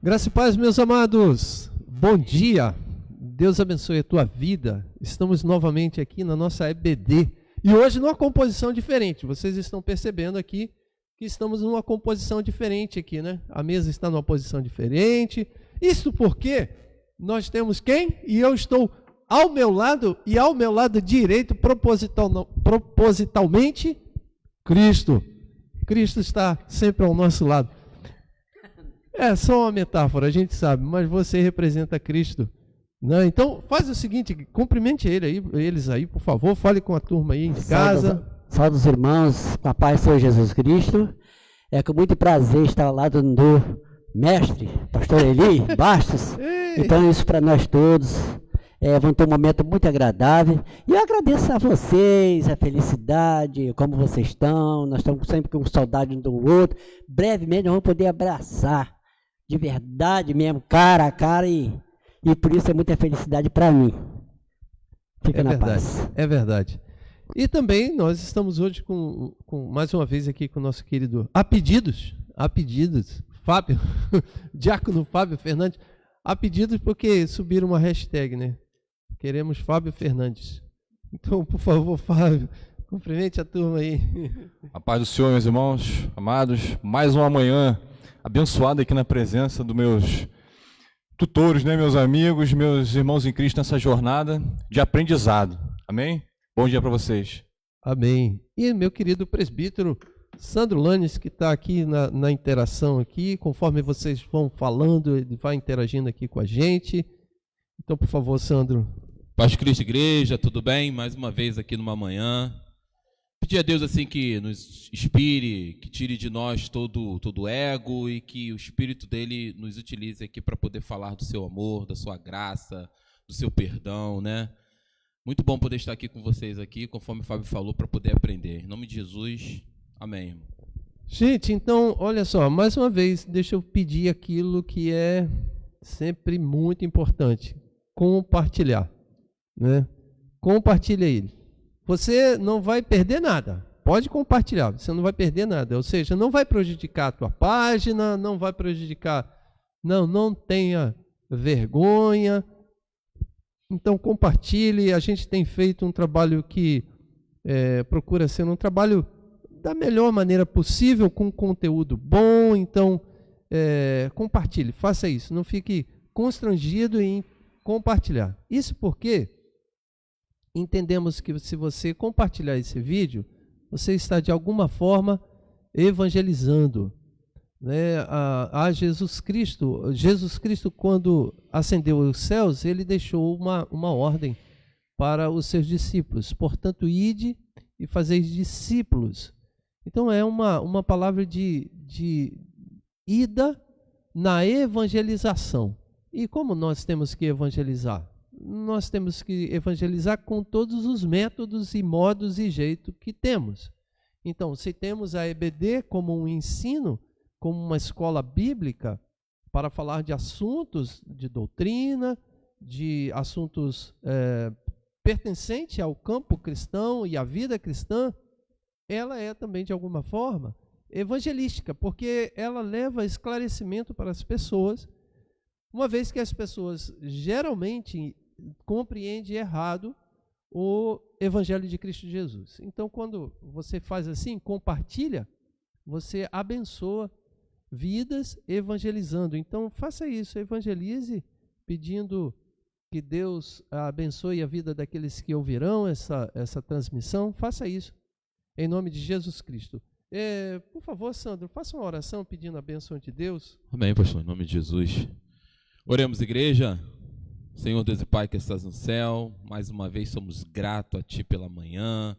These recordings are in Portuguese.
Graça e paz, meus amados. Bom dia. Deus abençoe a tua vida. Estamos novamente aqui na nossa EBD. E hoje numa composição diferente. Vocês estão percebendo aqui que estamos numa composição diferente aqui, né? A mesa está numa posição diferente. Isso porque nós temos quem? E eu estou ao meu lado e ao meu lado direito, propositalmente, Cristo. Cristo está sempre ao nosso lado. É só uma metáfora, a gente sabe, mas você representa Cristo, né? Então, faz o seguinte, cumprimente eles aí, por favor, fale com a turma aí em casa. Salve os irmãos, com a paz do Senhor Jesus Cristo. É com muito prazer estar ao lado do mestre, pastor Eli Bastos. Então, isso para nós todos. Vão ter um momento muito agradável. E eu agradeço a vocês, a felicidade, como vocês estão. Nós estamos sempre com saudade um do outro. Brevemente nós vamos poder abraçar, de verdade mesmo, cara a cara, e por isso é muita felicidade para mim. Fica na paz. É verdade. E também nós estamos hoje com mais uma vez aqui com o nosso querido A Pedidos, Fábio, Diácono Fábio Fernandes. A pedidos porque subiram uma hashtag, né? Queremos Fábio Fernandes. Então, por favor, Fábio, cumprimente a turma aí. A paz do Senhor, meus irmãos amados. Mais uma manhã abençoada aqui na presença dos meus tutores, né, meus amigos, meus irmãos em Cristo nessa jornada de aprendizado. Amém? Bom dia para vocês. Amém. E meu querido presbítero Sandro Lanes, que está aqui na interação aqui, conforme vocês vão falando, ele vai interagindo aqui com a gente. Então, por favor, Sandro. Paz de Cristo, igreja, tudo bem? Mais uma vez aqui numa manhã. Pedir a Deus assim que nos inspire, que tire de nós todo ego e que o Espírito dele nos utilize aqui para poder falar do seu amor, da sua graça, do seu perdão, né? Muito bom poder estar aqui com vocês aqui, conforme o Fábio falou, para poder aprender. Em nome de Jesus, amém. Gente, então, olha só, mais uma vez, deixa eu pedir aquilo que é sempre muito importante, compartilhar, né? Compartilha ele. Você não vai perder nada, pode compartilhar, você não vai perder nada, ou seja, não vai prejudicar a tua página, não vai prejudicar, não tenha vergonha. Então compartilhe. A gente tem feito um trabalho que procura ser um trabalho da melhor maneira possível, com conteúdo bom. Então compartilhe, faça isso, não fique constrangido em compartilhar. Isso porque entendemos que se você compartilhar esse vídeo, você está de alguma forma evangelizando, né, a Jesus Cristo. Jesus Cristo, quando ascendeu aos céus, ele deixou uma ordem para os seus discípulos. Portanto, ide e fazeis discípulos. Então é uma palavra de ida na evangelização. E como nós temos que evangelizar? Nós temos que evangelizar com todos os métodos e modos e jeito que temos. Então, se temos a EBD como um ensino, como uma escola bíblica, para falar de assuntos de doutrina, de assuntos pertencentes ao campo cristão e à vida cristã, ela é também, de alguma forma, evangelística, porque ela leva esclarecimento para as pessoas, uma vez que as pessoas geralmente compreendem errado o Evangelho de Cristo Jesus. Então, quando você faz assim, compartilha, você abençoa vidas evangelizando. Então, faça isso, evangelize, pedindo que Deus abençoe a vida daqueles que ouvirão essa transmissão. Faça isso, em nome de Jesus Cristo. Por favor, Sandro, faça uma oração pedindo a bênção de Deus. Amém, pastor, em nome de Jesus. Oremos, igreja. Senhor Deus e Pai que estás no céu, mais uma vez somos gratos a Ti pela manhã,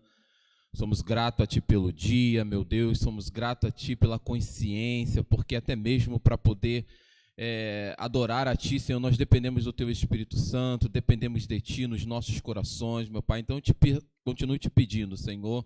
somos gratos a Ti pelo dia, meu Deus, somos gratos a Ti pela consciência, porque até mesmo para poder adorar a Ti, Senhor, nós dependemos do Teu Espírito Santo, dependemos de Ti nos nossos corações, meu Pai. Então eu continuo te pedindo, Senhor,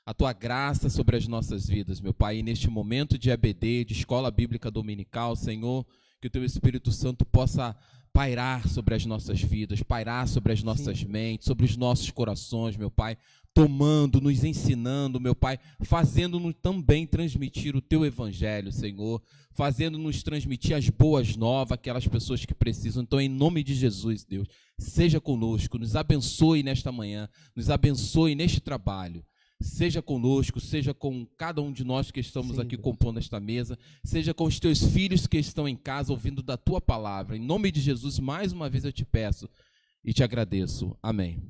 a Tua graça sobre as nossas vidas, meu Pai, e neste momento de EBD, de Escola Bíblica Dominical, Senhor, que o Teu Espírito Santo possa pairar sobre as nossas vidas, pairar sobre as nossas mentes, sobre os nossos corações, meu Pai. tomando, nos ensinando, meu Pai, fazendo-nos também transmitir o Teu Evangelho, Senhor, fazendo-nos transmitir as boas novas àquelas pessoas que precisam. Então, em nome de Jesus, Deus, seja conosco, nos abençoe nesta manhã, nos abençoe neste trabalho. Seja conosco, seja com cada um de nós que estamos aqui compondo esta mesa, seja com os teus filhos que estão em casa ouvindo da tua palavra. Em nome de Jesus, mais uma vez eu te peço e te agradeço. Amém.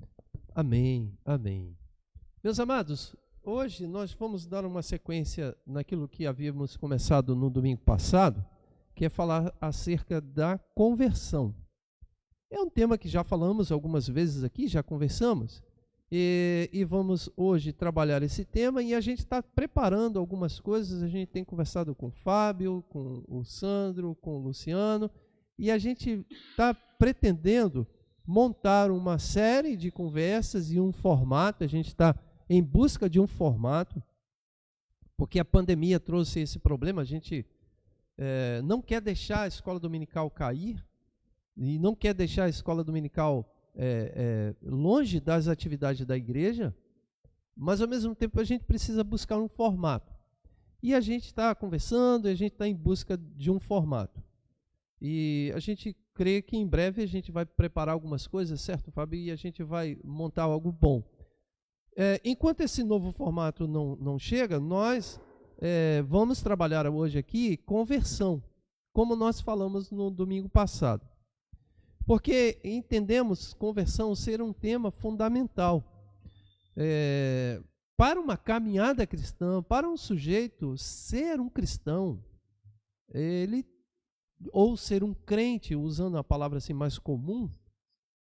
Amém, amém. Meus amados, hoje nós vamos dar uma sequência naquilo que havíamos começado no domingo passado, que é falar acerca da conversão. É um tema que já falamos algumas vezes aqui, já conversamos. E vamos hoje trabalhar esse tema e a gente está preparando algumas coisas, a gente tem conversado com o Fábio, com o Sandro, com o Luciano, e a gente está pretendendo montar uma série de conversas e um formato, a gente está em busca de um formato, porque a pandemia trouxe esse problema, a gente não quer deixar a escola dominical cair, e não quer deixar a escola dominical longe das atividades da igreja, mas ao mesmo tempo a gente precisa buscar um formato. E a gente está conversando, a gente está em busca de um formato. E a gente crê que em breve a gente vai preparar algumas coisas, certo, Fábio? E a gente vai montar algo bom. Enquanto esse novo formato não chega, nós vamos trabalhar hoje aqui conversão, como nós falamos no domingo passado. Porque entendemos conversão ser um tema fundamental. Para uma caminhada cristã, para um sujeito ser um cristão, ou ser um crente, usando a palavra assim mais comum,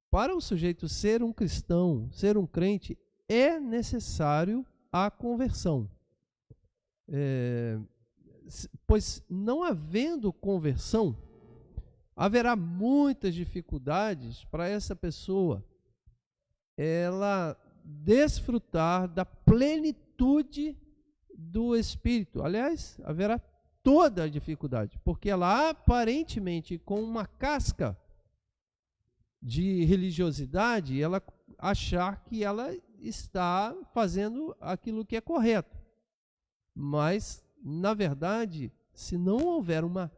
para o sujeito ser um cristão, ser um crente, é necessário a conversão. Pois não havendo conversão, haverá muitas dificuldades para essa pessoa ela desfrutar da plenitude do Espírito. Aliás, haverá toda a dificuldade, porque ela aparentemente com uma casca de religiosidade, ela achar que ela está fazendo aquilo que é correto. Mas, na verdade, se não houver uma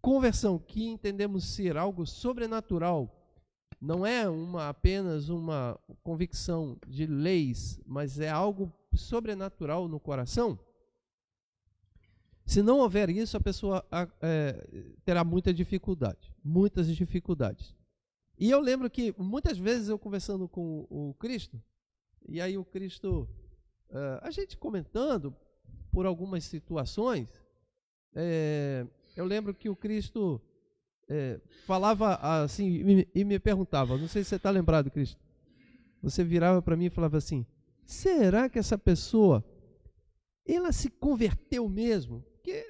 conversão que entendemos ser algo sobrenatural, não é apenas uma convicção de leis, mas é algo sobrenatural no coração. Se não houver isso, a pessoa terá muitas dificuldades. E eu lembro que muitas vezes eu conversando com o Cristo, e aí o Cristo, a gente comentando por algumas situações, eu lembro que o Cristo falava assim e me perguntava, não sei se você está lembrado, Cristo, você virava para mim e falava assim, será que essa pessoa, ela se converteu mesmo? Porque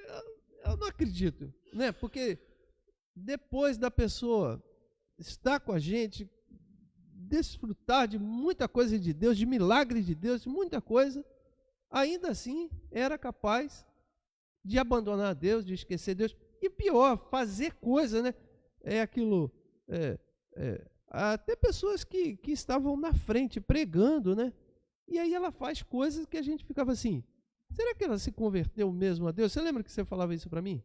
eu não acredito, né? Porque depois da pessoa estar com a gente, desfrutar de muita coisa de Deus, de milagre de Deus, de muita coisa, ainda assim era capaz de abandonar Deus, de esquecer Deus, e pior, fazer coisa, né? Até pessoas que estavam na frente pregando, né? E aí ela faz coisas que a gente ficava assim, será que ela se converteu mesmo a Deus? Você lembra que você falava isso para mim?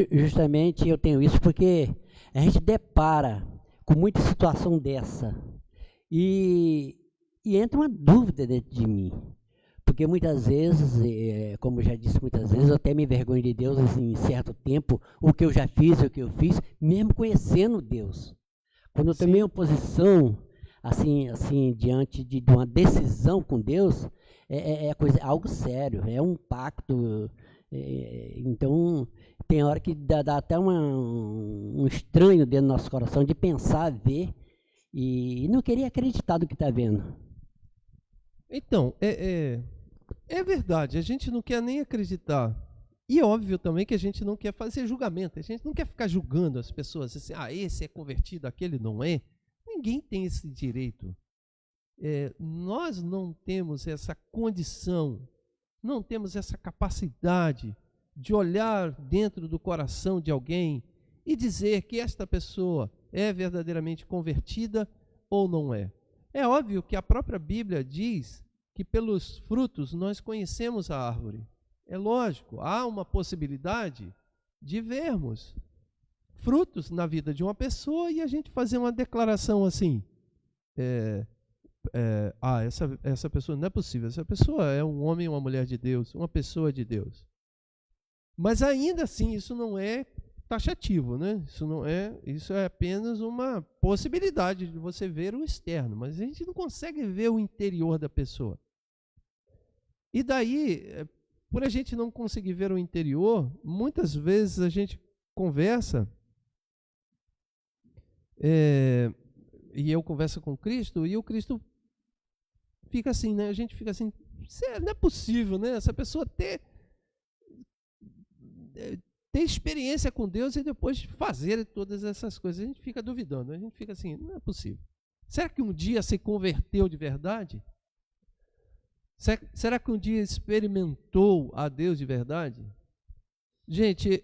Justamente eu tenho isso porque a gente depara com muita situação dessa e entra uma dúvida dentro de mim, porque muitas vezes, como eu já disse muitas vezes, eu até me envergonho de Deus assim, em certo tempo, o que eu já fiz, o que eu fiz, mesmo conhecendo Deus. Quando eu tomei uma posição assim diante de uma decisão com Deus, algo sério, é um pacto. Então tem hora que dá até um estranho dentro do nosso coração de pensar, ver e não querer acreditar do que está vendo. Então, é verdade, a gente não quer nem acreditar. E é óbvio também que a gente não quer fazer julgamento, a gente não quer ficar julgando as pessoas, assim, esse é convertido, aquele não é. Ninguém tem esse direito. Nós não temos essa condição, não temos essa capacidade de olhar dentro do coração de alguém e dizer que esta pessoa é verdadeiramente convertida ou não é. É óbvio que a própria Bíblia diz que pelos frutos nós conhecemos a árvore. É lógico, há uma possibilidade de vermos frutos na vida de uma pessoa e a gente fazer uma declaração assim, essa pessoa não é possível, essa pessoa é um homem ou uma mulher de Deus, uma pessoa de Deus. Mas ainda assim, isso não é taxativo, né? Isso é apenas uma possibilidade de você ver o externo, mas a gente não consegue ver o interior da pessoa. E daí, por a gente não conseguir ver o interior, muitas vezes a gente conversa, e eu converso com Cristo, e o Cristo fica assim, né? A gente fica assim, não é possível, né? Essa pessoa ter experiência com Deus e depois fazer todas essas coisas. A gente fica duvidando, a gente fica assim, não é possível. Será que um dia se converteu de verdade? Será que um dia experimentou a Deus de verdade? Gente,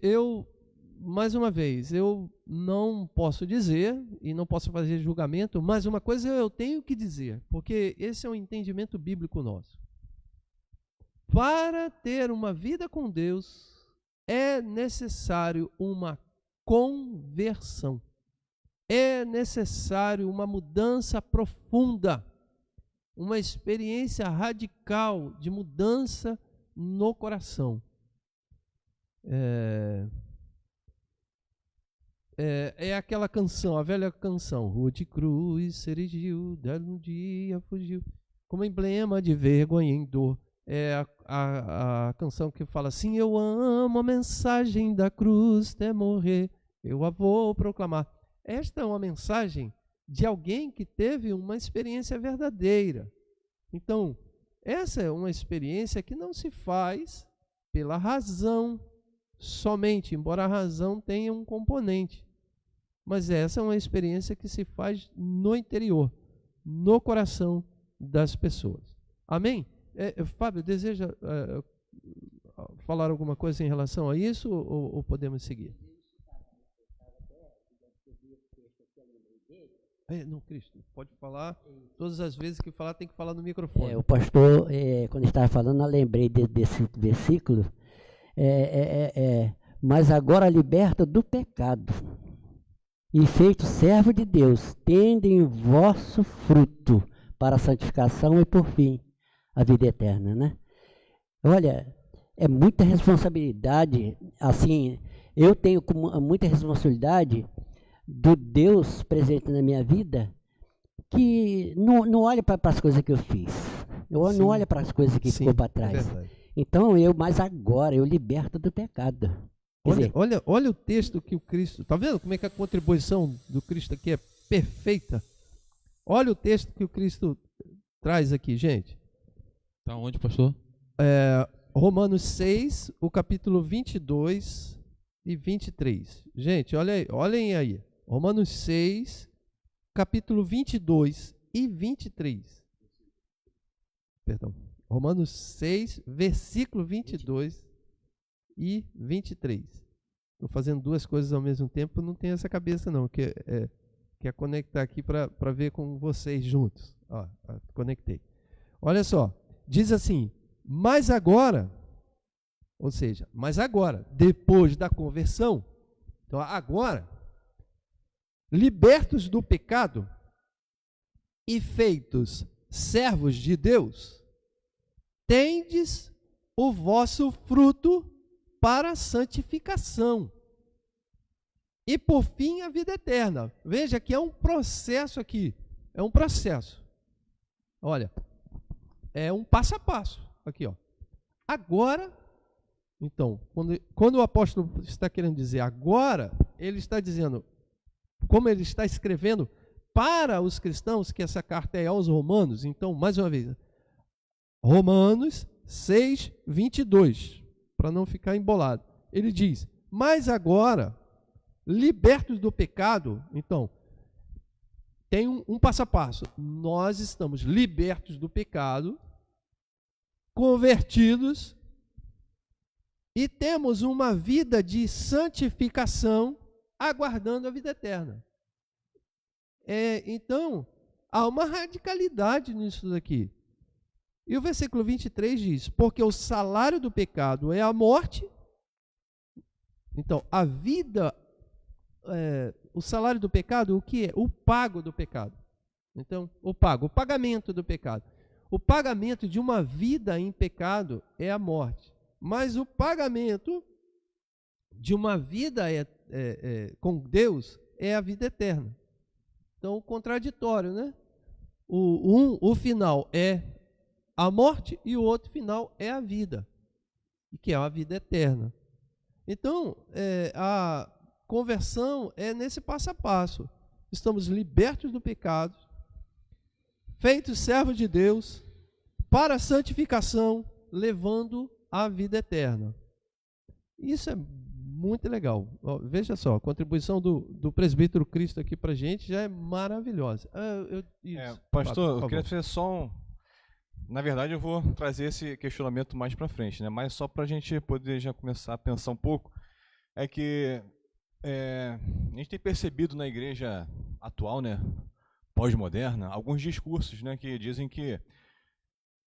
mais uma vez, eu não posso dizer e não posso fazer julgamento, mas uma coisa eu tenho que dizer, porque esse é um entendimento bíblico nosso. Para ter uma vida com Deus, é necessário uma conversão. É necessário uma mudança profunda, uma experiência radical de mudança no coração. É aquela canção, a velha canção, Rua de cruz se erigiu, dela um dia fugiu, como emblema de vergonha em dor. É a canção que fala assim, eu amo a mensagem da cruz até morrer, eu a vou proclamar. Esta é uma mensagem de alguém que teve uma experiência verdadeira. Então, essa é uma experiência que não se faz pela razão somente, embora a razão tenha um componente. Mas essa é uma experiência que se faz no interior, no coração das pessoas. Amém? Fábio, deseja falar alguma coisa em relação a isso ou podemos seguir? Não, Cristo, pode falar. Todas as vezes que falar, tem que falar no microfone. O pastor, quando estava falando, eu lembrei desse versículo. Mas agora liberta do pecado e feito servo de Deus, tendem o vosso fruto para a santificação e, por fim, a vida eterna, né? Olha, é muita responsabilidade, assim, eu tenho muita responsabilidade do Deus presente na minha vida, que não olha para as coisas que eu fiz, não olha para as coisas que ficou para trás. Então, mas agora eu liberto do pecado. Olha o texto que o Cristo, está vendo como é que a contribuição do Cristo aqui é perfeita? Olha o texto que o Cristo traz aqui, gente. Está onde, pastor? Romanos 6, o capítulo 22 e 23. Gente, olhem aí. Romanos 6, capítulo 22 e 23. Perdão. Romanos 6, versículo 22 e 23. Estou fazendo duas coisas ao mesmo tempo, não tenho essa cabeça não, que é conectar aqui para ver com vocês juntos. Conectei. Olha só, diz assim, mas agora, depois da conversão, então agora, libertos do pecado e feitos servos de Deus, tendes o vosso fruto para a santificação e por fim a vida eterna. Veja que é um processo aqui, é um processo. Olha, é um passo a passo aqui, ó. Agora, então, quando o apóstolo está querendo dizer agora, ele está dizendo, como ele está escrevendo para os cristãos, que essa carta é aos romanos. Então, mais uma vez, Romanos 6, 22, para não ficar embolado. Ele diz, mas agora, libertos do pecado, então, tem um passo a passo. Nós estamos libertos do pecado, convertidos, e temos uma vida de santificação, aguardando a vida eterna. Então, há uma radicalidade nisso daqui. E o versículo 23 diz, porque o salário do pecado é a morte. Então, a vida, o salário do pecado, o que é? O pago do pecado. Então, o pagamento do pecado. O pagamento de uma vida em pecado é a morte. Mas o pagamento de uma vida com Deus é a vida eterna. Então, contraditório, né? O final é a morte e o outro final é a vida, que é a vida eterna. Então, a conversão é nesse passo a passo. Estamos libertos do pecado, feitos servos de Deus, para a santificação, levando à vida eterna. Isso é muito legal. Veja só, a contribuição do presbítero Cristo aqui para a gente já é maravilhosa. Pastor, eu queria fazer só Na verdade, eu vou trazer esse questionamento mais para frente, né? Mas só para a gente poder já começar a pensar um pouco, é que a gente tem percebido na igreja atual, né, pós-moderna, alguns discursos, né, que dizem que,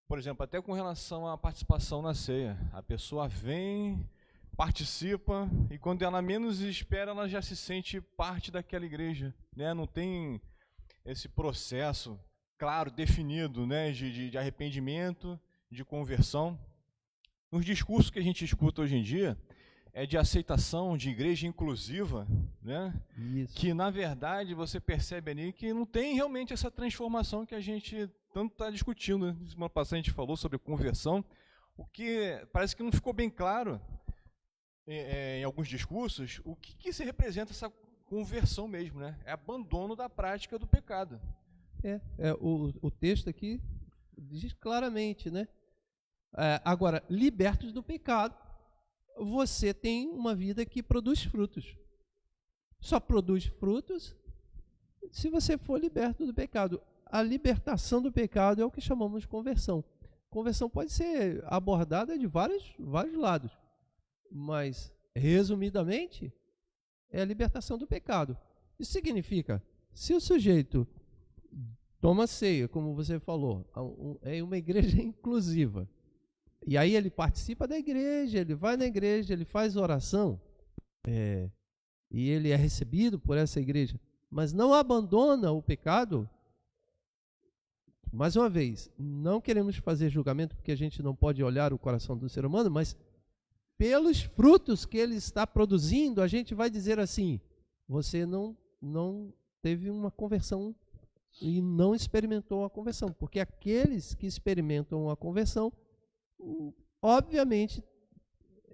por exemplo, até com relação à participação na ceia, a pessoa vem, participa, e quando ela menos espera, ela já se sente parte daquela igreja, né? Não tem esse processo claro, definido, né, de arrependimento, de conversão. Nos discursos que a gente escuta hoje em dia, é de aceitação, de igreja inclusiva, né? Isso. Que, na verdade, você percebe ali que não tem realmente essa transformação que a gente tanto está discutindo. Na semana passada a gente falou sobre conversão, o que parece que não ficou bem claro em alguns discursos, o que se representa essa conversão mesmo, né? É abandono da prática do pecado. O texto aqui diz claramente, né? Agora, libertos do pecado, você tem uma vida que produz frutos. Só produz frutos se você for liberto do pecado. A libertação do pecado é o que chamamos de conversão. Conversão pode ser abordada de vários lados, mas, resumidamente, é a libertação do pecado. Isso significa, se o sujeito toma ceia, como você falou, é uma igreja inclusiva, e aí ele participa da igreja, ele vai na igreja, ele faz oração, e ele é recebido por essa igreja, mas não abandona o pecado. Mais uma vez, não queremos fazer julgamento, porque a gente não pode olhar o coração do ser humano, mas pelos frutos que ele está produzindo, a gente vai dizer assim: você não teve uma conversão e não experimentou a conversão, porque aqueles que experimentam a conversão, obviamente,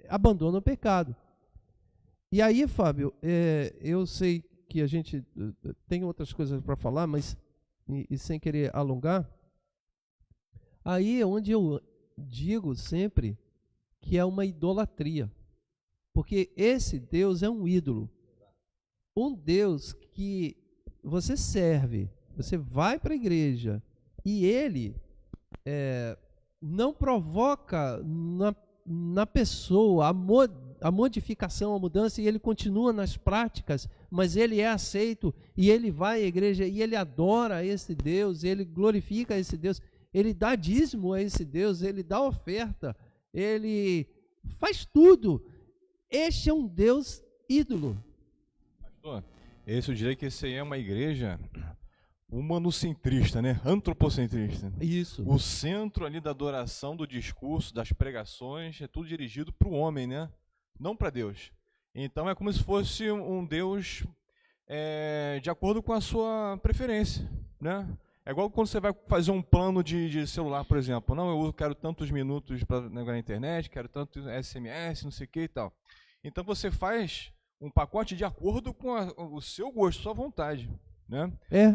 abandonam o pecado. E aí, Fábio, eu sei que a gente tem outras coisas para falar, mas e sem querer alongar, aí é onde eu digo sempre que é uma idolatria, porque esse Deus é um ídolo, um Deus que você serve, você vai para a igreja e ele não provoca na pessoa a modificação, a mudança, e ele continua nas práticas, mas ele é aceito e ele vai à igreja e ele adora esse Deus, ele glorifica esse Deus, ele dá dízimo a esse Deus, ele dá oferta, ele faz tudo. Este é um Deus ídolo. Pastor, eu diria que esse aí é uma igreja humanocentrista, né? Antropocentrista. Isso. O centro ali da adoração, do discurso, das pregações, é tudo dirigido para o homem, né? Não para Deus. Então é como se fosse um Deus de acordo com a sua preferência, né? É igual quando você vai fazer um plano de celular, por exemplo. Não, eu quero tantos minutos para navegar na internet, quero tanto SMS, não sei o que e tal. Então você faz um pacote de acordo com o seu gosto, sua vontade, né?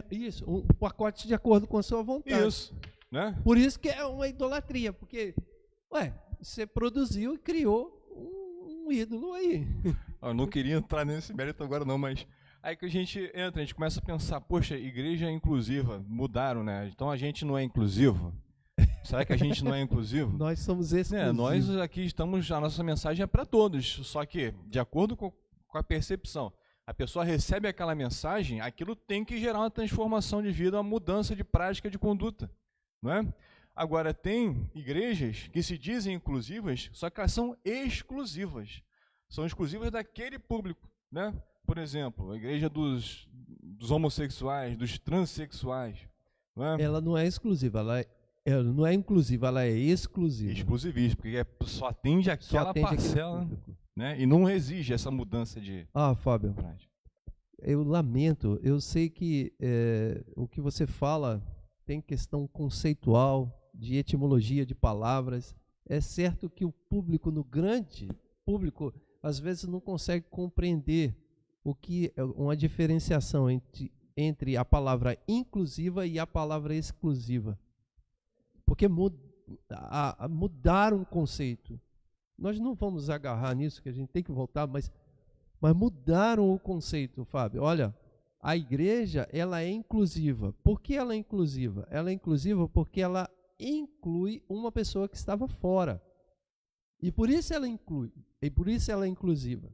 Isso, um pacote de acordo com a sua vontade. Isso, né? Por isso que é uma idolatria, porque, você produziu e criou um ídolo aí. Eu não queria entrar nesse mérito agora não, mas aí que a gente começa a pensar, poxa, igreja é inclusiva, mudaram, né? Então a gente não é inclusivo? Será que a gente não é inclusivo? Nós somos exclusivos. Nós aqui estamos, a nossa mensagem é para todos, só que, de acordo com a percepção, A pessoa recebe aquela mensagem, aquilo tem que gerar uma transformação de vida, uma mudança de prática de conduta, não é? Agora, tem igrejas que se dizem inclusivas, só que elas são exclusivas. São exclusivas daquele público, né? Por exemplo, a igreja dos homossexuais, dos transexuais. Não é? Ela não é exclusiva, ela não é inclusiva, ela é exclusiva. Exclusivista, porque só atende aquela parcela, né? E não exige essa mudança de... Fábio, prática. Eu lamento, eu sei que o que você fala tem questão conceitual, de etimologia de palavras. É certo que o público, no grande público, às vezes não consegue compreender o que é uma diferenciação entre a palavra inclusiva e a palavra exclusiva. Porque mudaram o conceito. Nós não vamos agarrar nisso, que a gente tem que voltar, mas mudaram o conceito, Fábio. Olha, a igreja, ela é inclusiva. Por que ela é inclusiva? Ela é inclusiva porque ela inclui uma pessoa que estava fora. E por isso ela inclui, e por isso ela é inclusiva.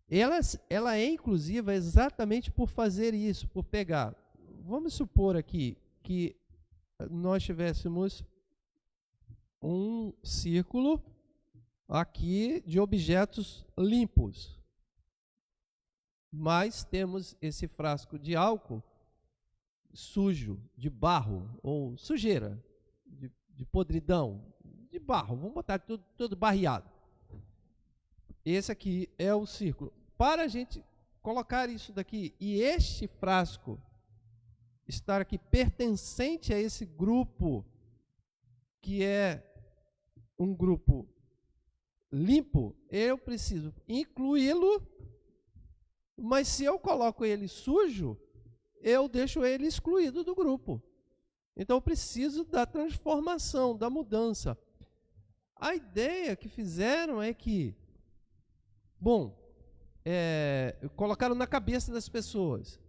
Ela é inclusiva exatamente por fazer isso, por pegar. Vamos supor aqui que nós tivéssemos um círculo aqui de objetos limpos, mas temos esse frasco de álcool sujo, de barro, ou sujeira, de podridão, de barro, vamos botar tudo barreado. Esse aqui é o círculo. Para a gente colocar isso daqui, e este frasco estar aqui pertencente a esse grupo, que é um grupo limpo, eu preciso incluí-lo, mas se eu coloco ele sujo, eu deixo ele excluído do grupo. Então eu preciso da transformação, da mudança. A ideia que fizeram é que, colocaram na cabeça das pessoas,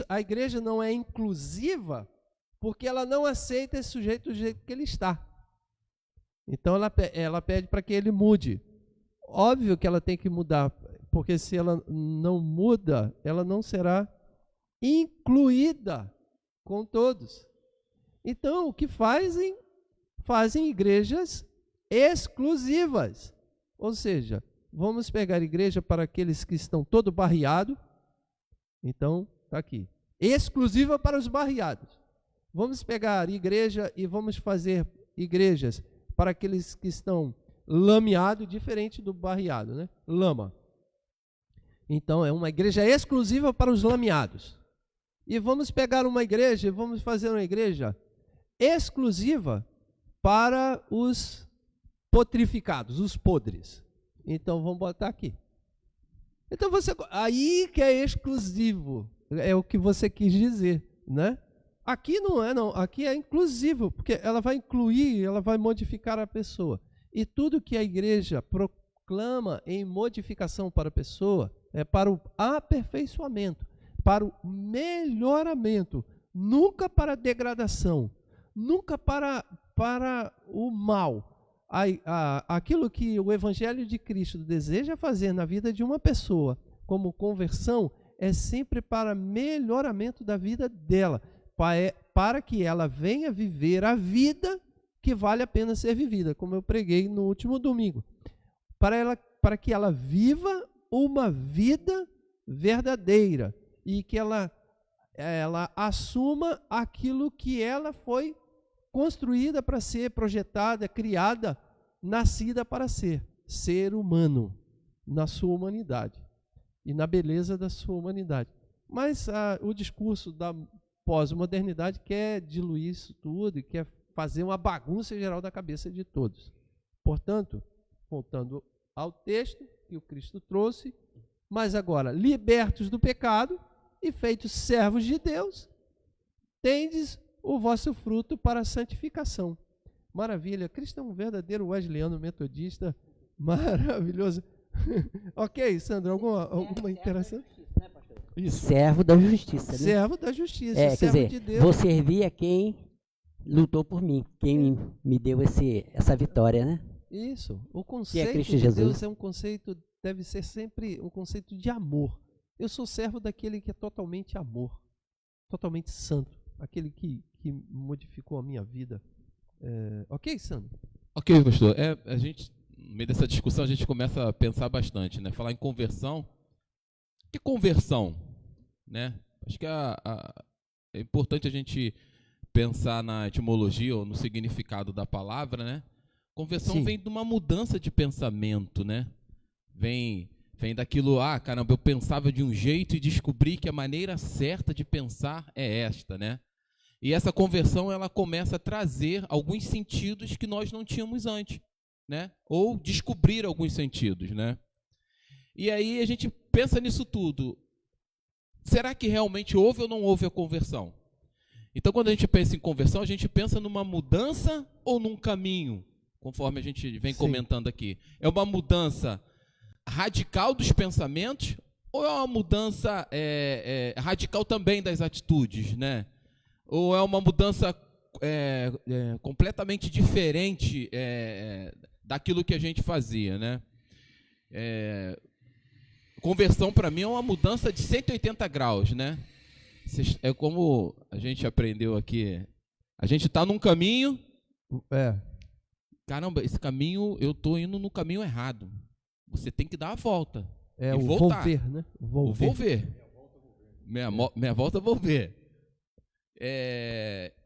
a igreja não é inclusiva porque ela não aceita esse sujeito do jeito que ele está. Então ela pede para que ele mude. Óbvio que ela tem que mudar, porque se ela não muda, ela não será incluída com todos. Então, o que fazem? Fazem igrejas exclusivas. Ou seja, vamos pegar a igreja para aqueles que estão todo barreado. Então, está aqui. Exclusiva para os barreados. Vamos pegar a igreja e vamos fazer igrejas para aqueles que estão lameados, diferente do barreado, né? Lama. Então, é uma igreja exclusiva para os lameados. E vamos pegar uma igreja e vamos fazer uma igreja exclusiva para os putrificados, os podres. Então, vamos botar aqui. Então, aí que é exclusivo, é o que você quis dizer, né? Aqui não é, não. Aqui é inclusivo, porque ela vai incluir, ela vai modificar a pessoa. E tudo que a igreja proclama em modificação para a pessoa é para o aperfeiçoamento, para o melhoramento, nunca para a degradação, nunca para o mal. Aquilo que o Evangelho de Cristo deseja fazer na vida de uma pessoa, como conversão, é sempre para melhoramento da vida dela, para que ela venha viver a vida que vale a pena ser vivida, como eu preguei no último domingo. Para que ela viva uma vida verdadeira e que ela assuma aquilo que ela foi construída para ser, projetada, criada, nascida para ser humano, na sua humanidade e na beleza da sua humanidade. Mas o discurso da pós-modernidade quer diluir isso tudo e quer fazer uma bagunça geral da cabeça de todos. Portanto, voltando ao texto que o Cristo trouxe, mas agora, libertos do pecado e feitos servos de Deus, tendes o vosso fruto para a santificação. Maravilha, Cristo é um verdadeiro wesleyano metodista, maravilhoso. Ok, Sandro, alguma interação? Isso. Servo da justiça. Né? Servo da justiça, quer servo dizer, de Deus. Vou servir a quem lutou por mim, quem me deu essa vitória, né? Isso. O que é conceito Cristo de Jesus. Deus é um conceito, deve ser sempre um conceito de amor. Eu sou servo daquele que é totalmente amor, totalmente santo, aquele que modificou a minha vida. Ok, Sandro? Ok, pastor. A gente, no meio dessa discussão, a gente começa a pensar bastante, né? Falar em conversão. Que conversão, né? Acho que é importante a gente pensar na etimologia ou no significado da palavra, né? Conversão Sim. vem de uma mudança de pensamento, né? Vem daquilo, caramba, eu pensava de um jeito e descobri que a maneira certa de pensar é esta, né? E essa conversão, ela começa a trazer alguns sentidos que nós não tínhamos antes, né? Ou descobrir alguns sentidos, né? E aí a gente pensa nisso tudo. Será que realmente houve ou não houve a conversão? Então, quando a gente pensa em conversão, a gente pensa numa mudança ou num caminho, conforme a gente vem comentando aqui. É uma mudança radical dos pensamentos ou é uma mudança radical também das atitudes, né? Ou é uma mudança completamente diferente daquilo que a gente fazia, né? Conversão para mim é uma mudança de 180 graus, né? É como a gente aprendeu aqui. A gente está num caminho. Caramba, esse caminho, eu estou indo no caminho errado. Você tem que dar a volta. É e o voltar. volver, né? O volver. Minha volta, volver.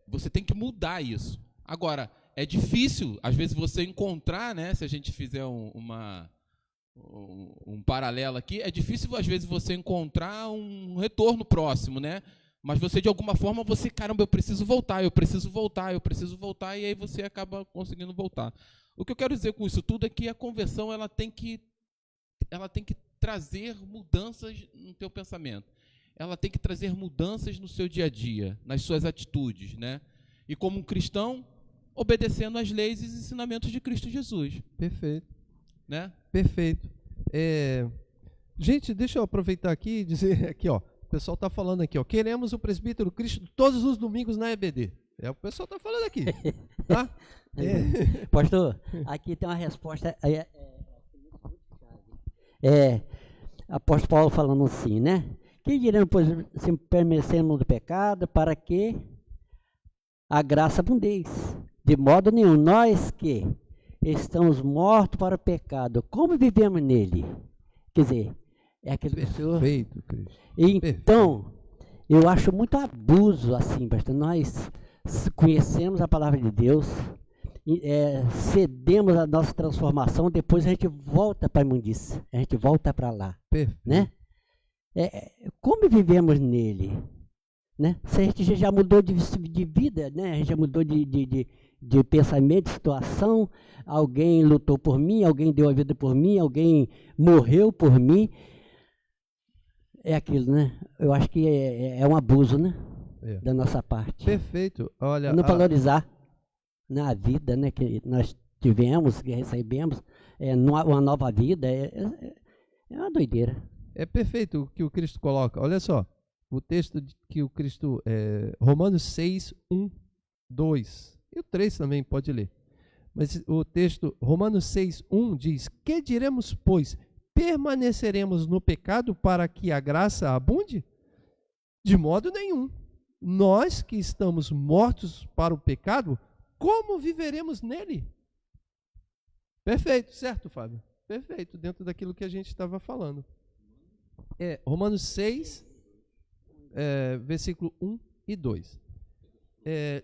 Você tem que mudar isso. Agora, é difícil, às vezes, você encontrar, né? Se a gente fizer um paralelo aqui, é difícil, às vezes, você encontrar um retorno próximo, né? Mas você, de alguma forma, caramba, eu preciso voltar, e aí você acaba conseguindo voltar. O que eu quero dizer com isso tudo é que a conversão, ela tem que trazer mudanças no teu pensamento. Ela tem que trazer mudanças no seu dia a dia, nas suas atitudes, né? E como um cristão, obedecendo às leis e ensinamentos de Cristo Jesus. Perfeito. Né? Perfeito. Gente, deixa eu aproveitar aqui e dizer aqui, ó. O pessoal está falando aqui, ó. Queremos o presbítero Cristo todos os domingos na EBD. O pessoal está falando aqui. Tá? Pastor, aqui tem uma resposta. Apóstolo Paulo falando assim, né? Que diremos, pois, se permanecemos do pecado, para que a graça abundeis? De modo nenhum, nós que estamos mortos para o pecado, como vivemos nele? Quer dizer, é aquele que o Senhor... Perfeito, Cristo. Então, eu acho muito abuso, assim, pastor. Nós conhecemos a palavra de Deus, cedemos a nossa transformação, depois a gente volta para a imundícia, a gente volta para lá. Perfeito. Né? Como vivemos nele? Né? Se a gente já mudou de vida, né? A gente já mudou de pensamento, de situação, alguém lutou por mim, alguém deu a vida por mim, alguém morreu por mim. É aquilo, né? Eu acho que é um abuso, né? Da nossa parte. Perfeito. Olha, não valorizar na vida, né? Que nós tivemos, que recebemos, uma nova vida, é uma doideira. É perfeito o que o Cristo coloca. Olha só, o texto que o Cristo, Romanos 6, 1, 2, e o 3 também pode ler. Mas o texto, Romanos 6, 1 diz: que diremos, pois? Permaneceremos no pecado para que a graça abunde? De modo nenhum. Nós que estamos mortos para o pecado, como viveremos nele? Perfeito, certo, Fábio? Perfeito, dentro daquilo que a gente estava falando. Romanos 6, versículo 1 e 2.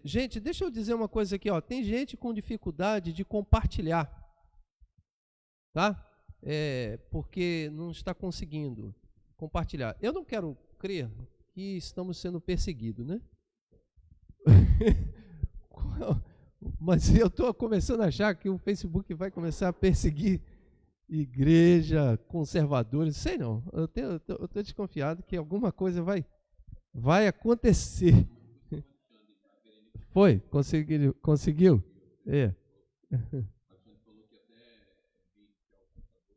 Gente, deixa eu dizer uma coisa aqui, ó. Tem gente com dificuldade de compartilhar, tá? Porque não está conseguindo compartilhar. Eu não quero crer que estamos sendo perseguidos, né? Mas eu estou começando a achar que o Facebook vai começar a perseguir igreja, conservadores, sei não. Eu estou desconfiado que alguma coisa vai acontecer. Foi? Conseguiu?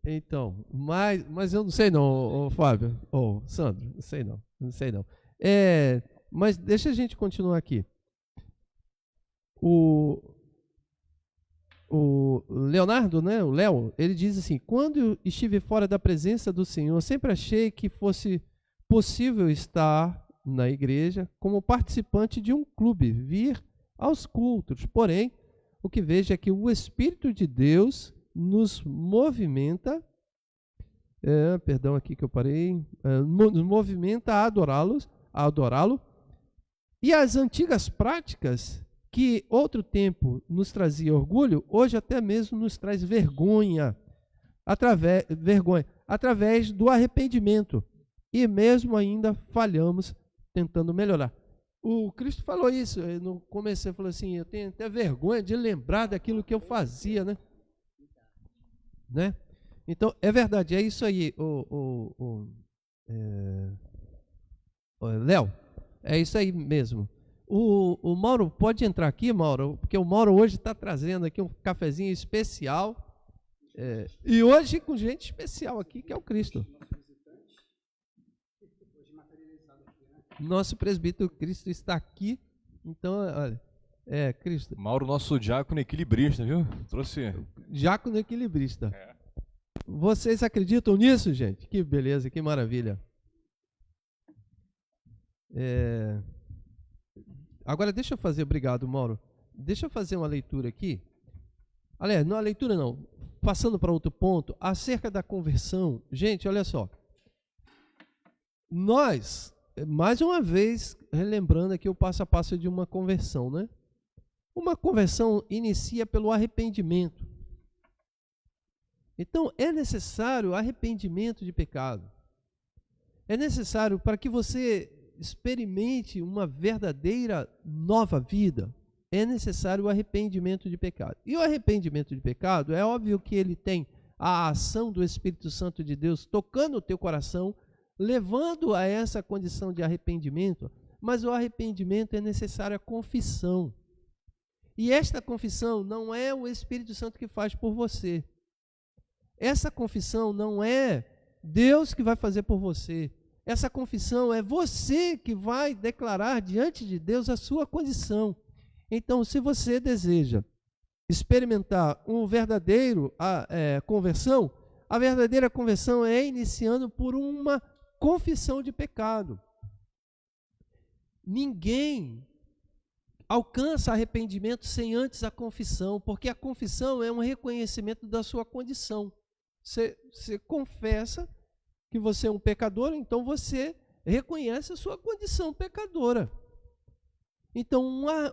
Então, mas eu não sei não, Fábio, Sandro, não sei não. Mas deixa a gente continuar aqui. O o Leonardo, né, o Léo, ele diz assim: quando estive fora da presença do Senhor, sempre achei que fosse possível estar na igreja como participante de um clube, vir aos cultos. Porém, o que vejo é que o Espírito de Deus nos movimenta, perdão aqui que eu parei, nos movimenta a adorá-lo, e as antigas práticas que outro tempo nos trazia orgulho, hoje até mesmo nos traz vergonha, através do arrependimento, e mesmo ainda falhamos tentando melhorar. O Cristo falou isso, no começo ele falou assim: eu tenho até vergonha de lembrar daquilo que eu fazia, né? Então, é verdade, é isso aí, Léo, é isso aí mesmo. O Mauro pode entrar aqui, Mauro, porque o Mauro hoje está trazendo aqui um cafezinho especial, e hoje com gente especial aqui, que é o Cristo. Nosso presbítero Cristo está aqui, então, olha, Cristo. Mauro, nosso diácono equilibrista, viu? Trouxe. Diácono equilibrista. Vocês acreditam nisso, gente? Que beleza, que maravilha. Agora deixa eu fazer, obrigado, Mauro. Deixa eu fazer uma leitura aqui. Aliás, não a leitura não. Passando para outro ponto, acerca da conversão. Gente, olha só. Nós, mais uma vez, relembrando aqui o passo a passo de uma conversão, né? Uma conversão inicia pelo arrependimento. Então, é necessário arrependimento de pecado. É necessário para que você experimente uma verdadeira nova vida, é necessário o arrependimento de pecado. E o arrependimento de pecado, é óbvio que ele tem a ação do Espírito Santo de Deus tocando o teu coração, levando a essa condição de arrependimento, mas o arrependimento é necessário a confissão. E esta confissão não é o Espírito Santo que faz por você. Essa confissão não é Deus que vai fazer por você. Essa confissão é você que vai declarar diante de Deus a sua condição. Então, se você deseja experimentar um verdadeiro conversão, a verdadeira conversão é iniciando por uma confissão de pecado. Ninguém alcança arrependimento sem antes a confissão, porque a confissão é um reconhecimento da sua condição. Você confessa que você é um pecador, então você reconhece a sua condição pecadora. Então,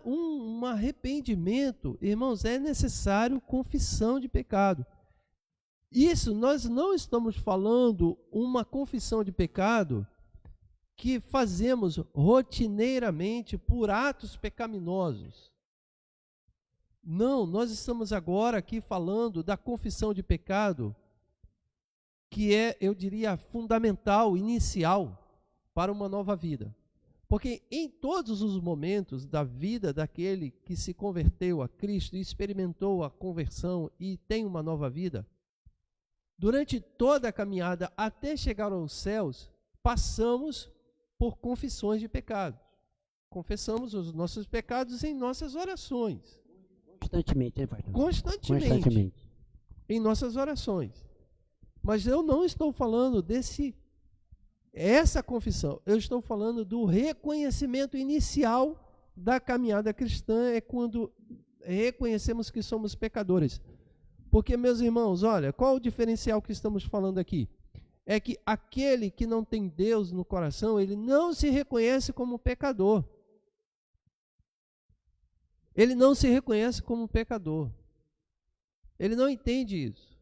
um arrependimento, irmãos, é necessário confissão de pecado. Isso, nós não estamos falando uma confissão de pecado que fazemos rotineiramente por atos pecaminosos. Não, nós estamos agora aqui falando da confissão de pecado que é, eu diria, fundamental, inicial para uma nova vida. Porque em todos os momentos da vida daquele que se converteu a Cristo e experimentou a conversão e tem uma nova vida, durante toda a caminhada até chegar aos céus, passamos por confissões de pecados. Confessamos os nossos pecados em nossas orações. Constantemente, né, pastor? Constantemente. Em nossas orações. Mas eu não estou falando essa confissão, eu estou falando do reconhecimento inicial da caminhada cristã, é quando reconhecemos que somos pecadores. Porque, meus irmãos, olha, qual o diferencial que estamos falando aqui? É que aquele que não tem Deus no coração, ele não se reconhece como pecador. Ele não se reconhece como pecador. Ele não entende isso.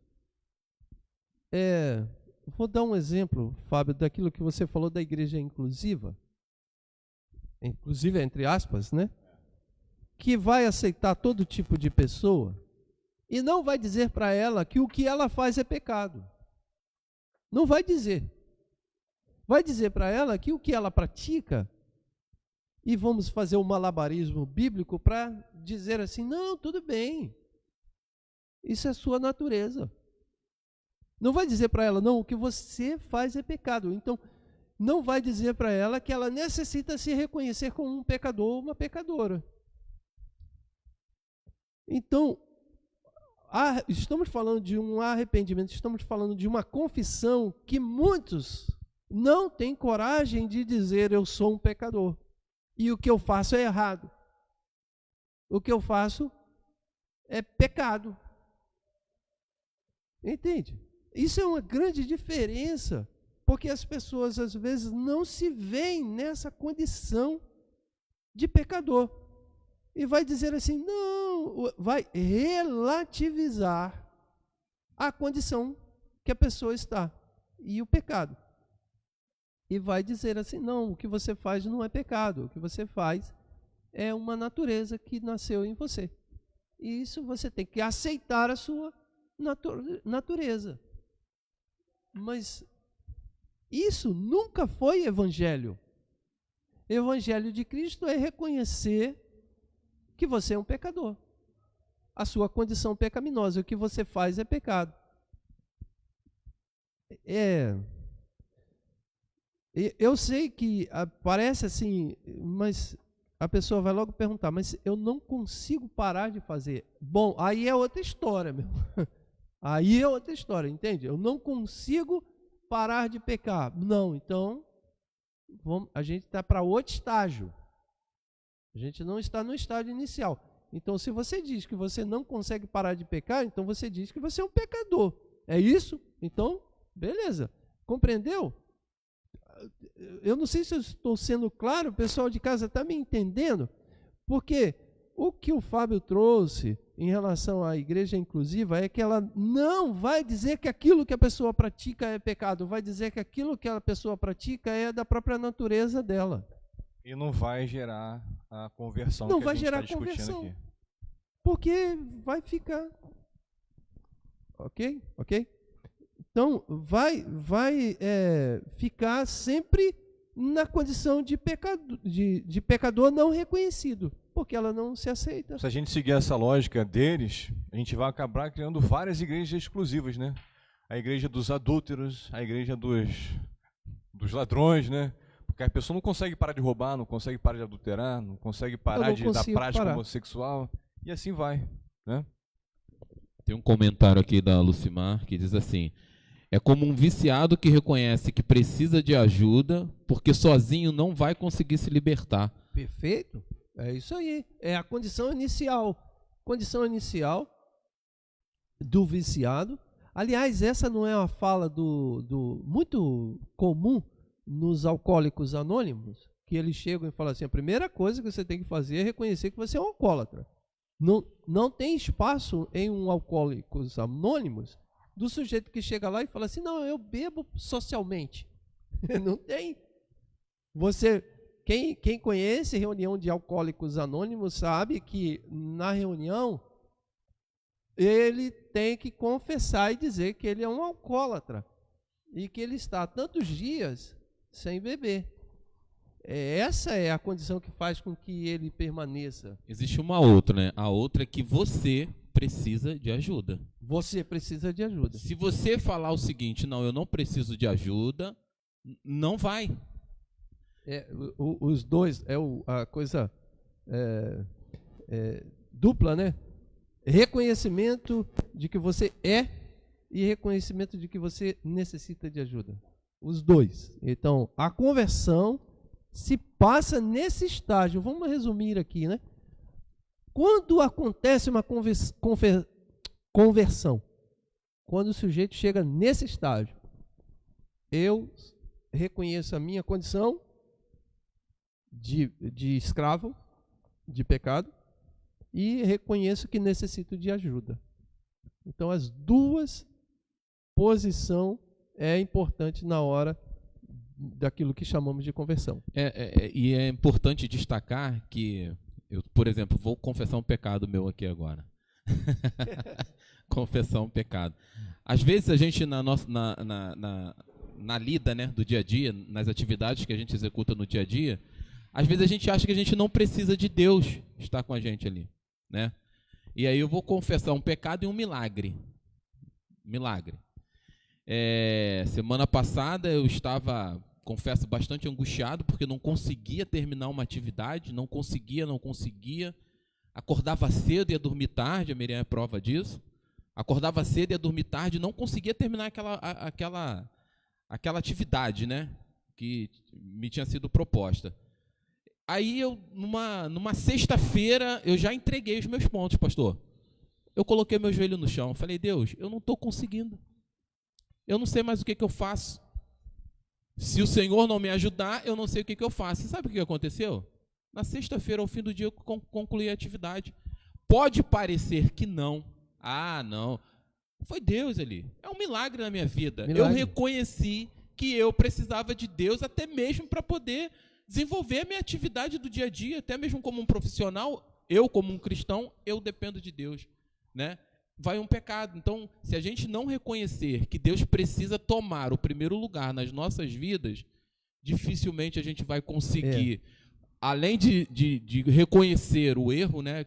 Vou dar um exemplo, Fábio, daquilo que você falou da igreja inclusiva, inclusive entre aspas, né? Que vai aceitar todo tipo de pessoa e não vai dizer para ela que o que ela faz é pecado. Não vai dizer. Vai dizer para ela que o que ela pratica, e vamos fazer um malabarismo bíblico para dizer assim, não, tudo bem, isso é sua natureza. Não vai dizer para ela, não, o que você faz é pecado. Então, não vai dizer para ela que ela necessita se reconhecer como um pecador ou uma pecadora. Então, estamos falando de um arrependimento, estamos falando de uma confissão que muitos não têm coragem de dizer: eu sou um pecador e o que eu faço é errado. O que eu faço é pecado. Entende? Isso é uma grande diferença, porque as pessoas às vezes não se veem nessa condição de pecador. E vai dizer assim, não, vai relativizar a condição que a pessoa está e o pecado. E vai dizer assim, não, o que você faz não é pecado, o que você faz é uma natureza que nasceu em você. E isso você tem que aceitar a sua natureza. Mas isso nunca foi evangelho. Evangelho de Cristo é reconhecer que você é um pecador. A sua condição pecaminosa, o que você faz é pecado. Eu sei que parece assim, mas a pessoa vai logo perguntar, mas eu não consigo parar de fazer. Bom, aí é outra história, meu. Aí é outra história, entende? Eu não consigo parar de pecar. Não, então a gente está para outro estágio. A gente não está no estágio inicial. Então, se você diz que você não consegue parar de pecar, então você diz que você é um pecador. É isso? Então, beleza. Compreendeu? Eu não sei se eu estou sendo claro, o pessoal de casa está me entendendo, porque o que o Fábio trouxe em relação à igreja inclusiva é que ela não vai dizer que aquilo que a pessoa pratica é pecado, vai dizer que aquilo que a pessoa pratica é da própria natureza dela. E não vai gerar a conversão não que vai a gente gerar está discutindo conversão, aqui. Porque vai ficar... Ok? Então, vai ficar sempre na condição de pecador não reconhecido, porque ela não se aceita. Se a gente seguir essa lógica deles, a gente vai acabar criando várias igrejas exclusivas, né? A igreja dos adúlteros, a igreja dos ladrões, né? Porque a pessoa não consegue parar de roubar, não consegue parar de adulterar, não consegue parar da prática homossexual, e assim vai, né? Tem um comentário aqui da Lucimar que diz assim: é como um viciado que reconhece que precisa de ajuda porque sozinho não vai conseguir se libertar. Perfeito. É isso aí. É a condição inicial. Condição inicial do viciado. Aliás, essa não é uma fala muito comum nos alcoólicos anônimos, que eles chegam e falam assim, a primeira coisa que você tem que fazer é reconhecer que você é um alcoólatra. Não tem espaço em um alcoólicos anônimos do sujeito que chega lá e fala assim, não, eu bebo socialmente. Não tem. Quem conhece reunião de alcoólicos anônimos sabe que na reunião ele tem que confessar e dizer que ele é um alcoólatra e que ele está há tantos dias sem beber. Essa é a condição que faz com que ele permaneça. Existe uma outra, né? A outra é que você precisa de ajuda. Você precisa de ajuda. Se você falar o seguinte, não, eu não preciso de ajuda, não vai. Os dois, a coisa dupla, né? Reconhecimento de que você é e reconhecimento de que você necessita de ajuda. Os dois. Então, a conversão se passa nesse estágio. Vamos resumir aqui, né? Quando acontece uma conversão, quando o sujeito chega nesse estágio, eu reconheço a minha condição de escravo, de pecado, e reconheço que necessito de ajuda. Então, as duas posições é importante na hora daquilo que chamamos de conversão. E é importante destacar que eu, por exemplo, vou confessar um pecado meu aqui agora. Confessar um pecado. Às vezes a gente na lida, né, do dia a dia, nas atividades que a gente executa no dia a dia, às vezes a gente acha que a gente não precisa de Deus estar com a gente ali, né? E aí eu vou confessar um pecado e um milagre. Semana passada eu estava, confesso, bastante angustiado porque não conseguia terminar uma atividade, não conseguia. Acordava cedo e ia dormir tarde, a Miriam é prova disso, Acordava cedo e ia dormir tarde, não conseguia terminar aquela atividade, né, que me tinha sido proposta. Aí eu, numa sexta-feira, eu já entreguei os meus pontos, pastor. Eu coloquei meu joelho no chão, falei, Deus, eu não estou conseguindo. Eu não sei mais o que eu faço. Se o Senhor não me ajudar, eu não sei o que eu faço. E sabe o que aconteceu? Na sexta-feira, ao fim do dia, eu concluí a atividade. Pode parecer que não. Ah, não. Foi Deus ali. É um milagre na minha vida. Milagre. Eu reconheci que eu precisava de Deus até mesmo para poder desenvolver a minha atividade do dia a dia, até mesmo como um profissional, eu como um cristão, eu dependo de Deus, né? Vai um pecado. Então, se a gente não reconhecer que Deus precisa tomar o primeiro lugar nas nossas vidas, dificilmente a gente vai conseguir, além de reconhecer o erro, né?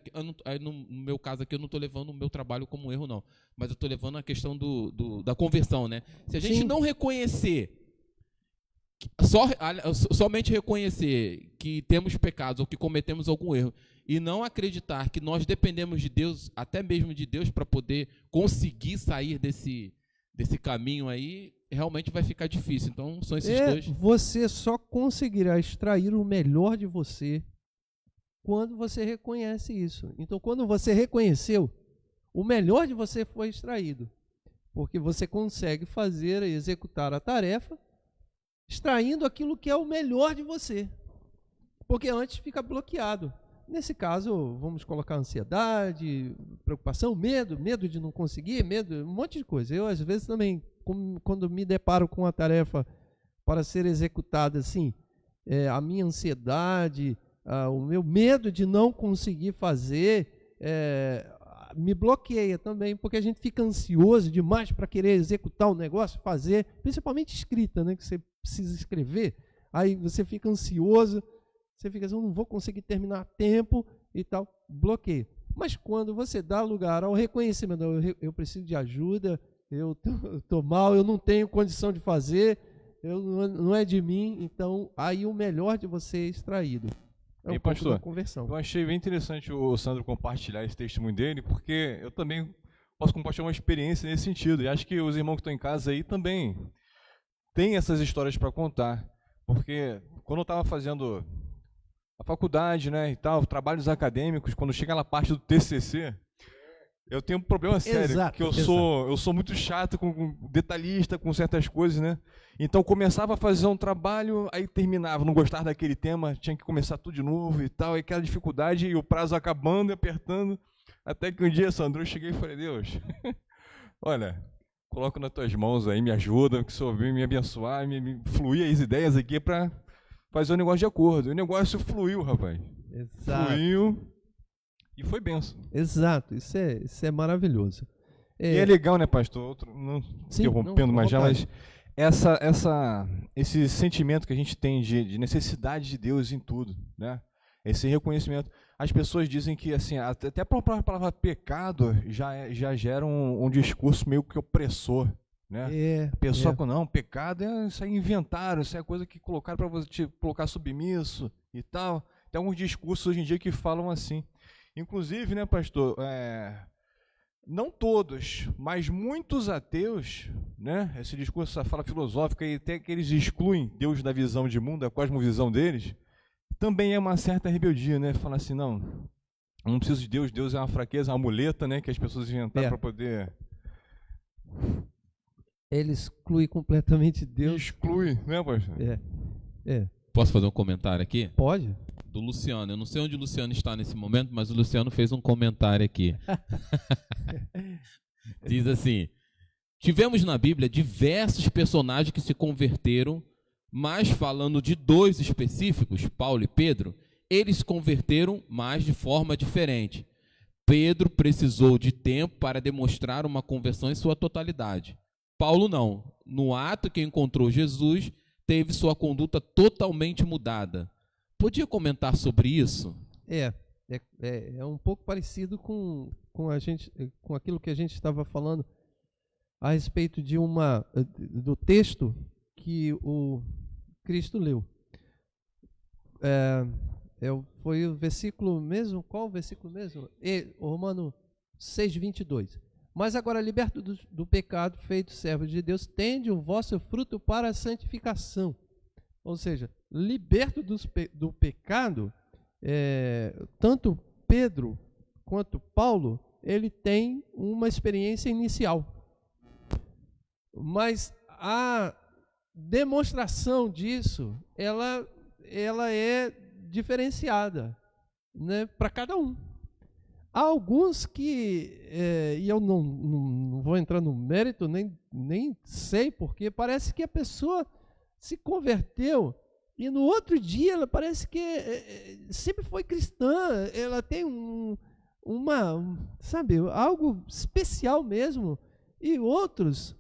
No meu caso aqui, eu não estou levando o meu trabalho como um erro, não, mas eu estou levando a questão da conversão, né? Se a gente não reconhecer, somente reconhecer que temos pecados ou que cometemos algum erro e não acreditar que nós dependemos de Deus, até mesmo de Deus, para poder conseguir sair desse caminho aí, realmente vai ficar difícil. Então, são esses dois. Você só conseguirá extrair o melhor de você quando você reconhece isso. Então, quando você reconheceu, o melhor de você foi extraído, porque você consegue fazer e executar a tarefa extraindo aquilo que é o melhor de você, porque antes fica bloqueado. Nesse caso, vamos colocar ansiedade, preocupação, medo de não conseguir, medo, um monte de coisa. Eu, às vezes, também, quando me deparo com a tarefa para ser executada assim, a minha ansiedade, o meu medo de não conseguir fazer, me bloqueia também, porque a gente fica ansioso demais para querer executar o negócio, fazer, principalmente escrita, né, que você precisa escrever, aí você fica ansioso, você fica assim, eu não vou conseguir terminar a tempo e tal, bloqueia. Mas quando você dá lugar ao reconhecimento, eu preciso de ajuda, eu estou mal, eu não tenho condição de fazer, não é de mim, então aí o melhor de você é extraído. É um pouco da conversão. Eu achei bem interessante o Sandro compartilhar esse testemunho dele, porque eu também posso compartilhar uma experiência nesse sentido, e acho que os irmãos que estão em casa aí também têm essas histórias para contar, porque quando eu estava fazendo a faculdade, né, e tal, trabalhos acadêmicos, quando chega na parte do TCC, eu tenho um problema sério, que eu sou muito chato, com detalhista, com certas coisas, né? Então começava a fazer um trabalho, aí terminava, não gostava daquele tema, tinha que começar tudo de novo e tal, e aquela dificuldade, e o prazo acabando e apertando, até que um dia, Sandro, eu cheguei e falei, Deus, olha, coloco nas tuas mãos aí, me ajuda, que o Senhor venha me abençoar, me fluir as ideias aqui para fazer o negócio de acordo. E o negócio fluiu, rapaz. Exato. Fluiu. E foi benção. Exato, isso é maravilhoso. E é legal, né, pastor? Não interrompendo mais já, mas esse sentimento que a gente tem de necessidade de Deus em tudo, né? Esse reconhecimento. As pessoas dizem que, assim, até a própria palavra pecado já gera um discurso meio que opressor, né? A pessoa, não, pecado isso aí inventaram, isso é coisa que colocaram para você te colocar submisso e tal. Tem alguns discursos hoje em dia que falam assim. Inclusive, né, pastor, não todos, mas muitos ateus, né, esse discurso, essa fala filosófica, e até que eles excluem Deus da visão de mundo, da cosmovisão deles, também é uma certa rebeldia, né, falar assim, não preciso de Deus, Deus é uma fraqueza, uma muleta, né, que as pessoas inventaram para poder... Ele exclui completamente Deus. Exclui, né, pastor? Posso fazer um comentário aqui? Pode. Do Luciano. Eu não sei onde o Luciano está nesse momento, mas o Luciano fez um comentário aqui. Diz assim: tivemos na Bíblia diversos personagens que se converteram, mas falando de dois específicos, Paulo e Pedro, eles se converteram, mas de forma diferente. Pedro precisou de tempo para demonstrar uma conversão em sua totalidade. Paulo não. No ato que encontrou Jesus, teve sua conduta totalmente mudada. Podia comentar sobre isso? É um pouco parecido com aquilo que a gente estava falando a respeito do texto que o Cristo leu. Foi o versículo mesmo? Qual o versículo mesmo? Romano 6:22. Mas agora, liberto do pecado, feito servo de Deus, tende o vosso fruto para a santificação. Ou seja, liberto do pecado, tanto Pedro quanto Paulo, ele tem uma experiência inicial. Mas a demonstração disso, ela é diferenciada, né, para cada um. Há alguns que, e eu não vou entrar no mérito, nem sei porquê, parece que a pessoa se converteu e no outro dia ela parece que sempre foi cristã, ela tem sabe, algo especial mesmo, e outros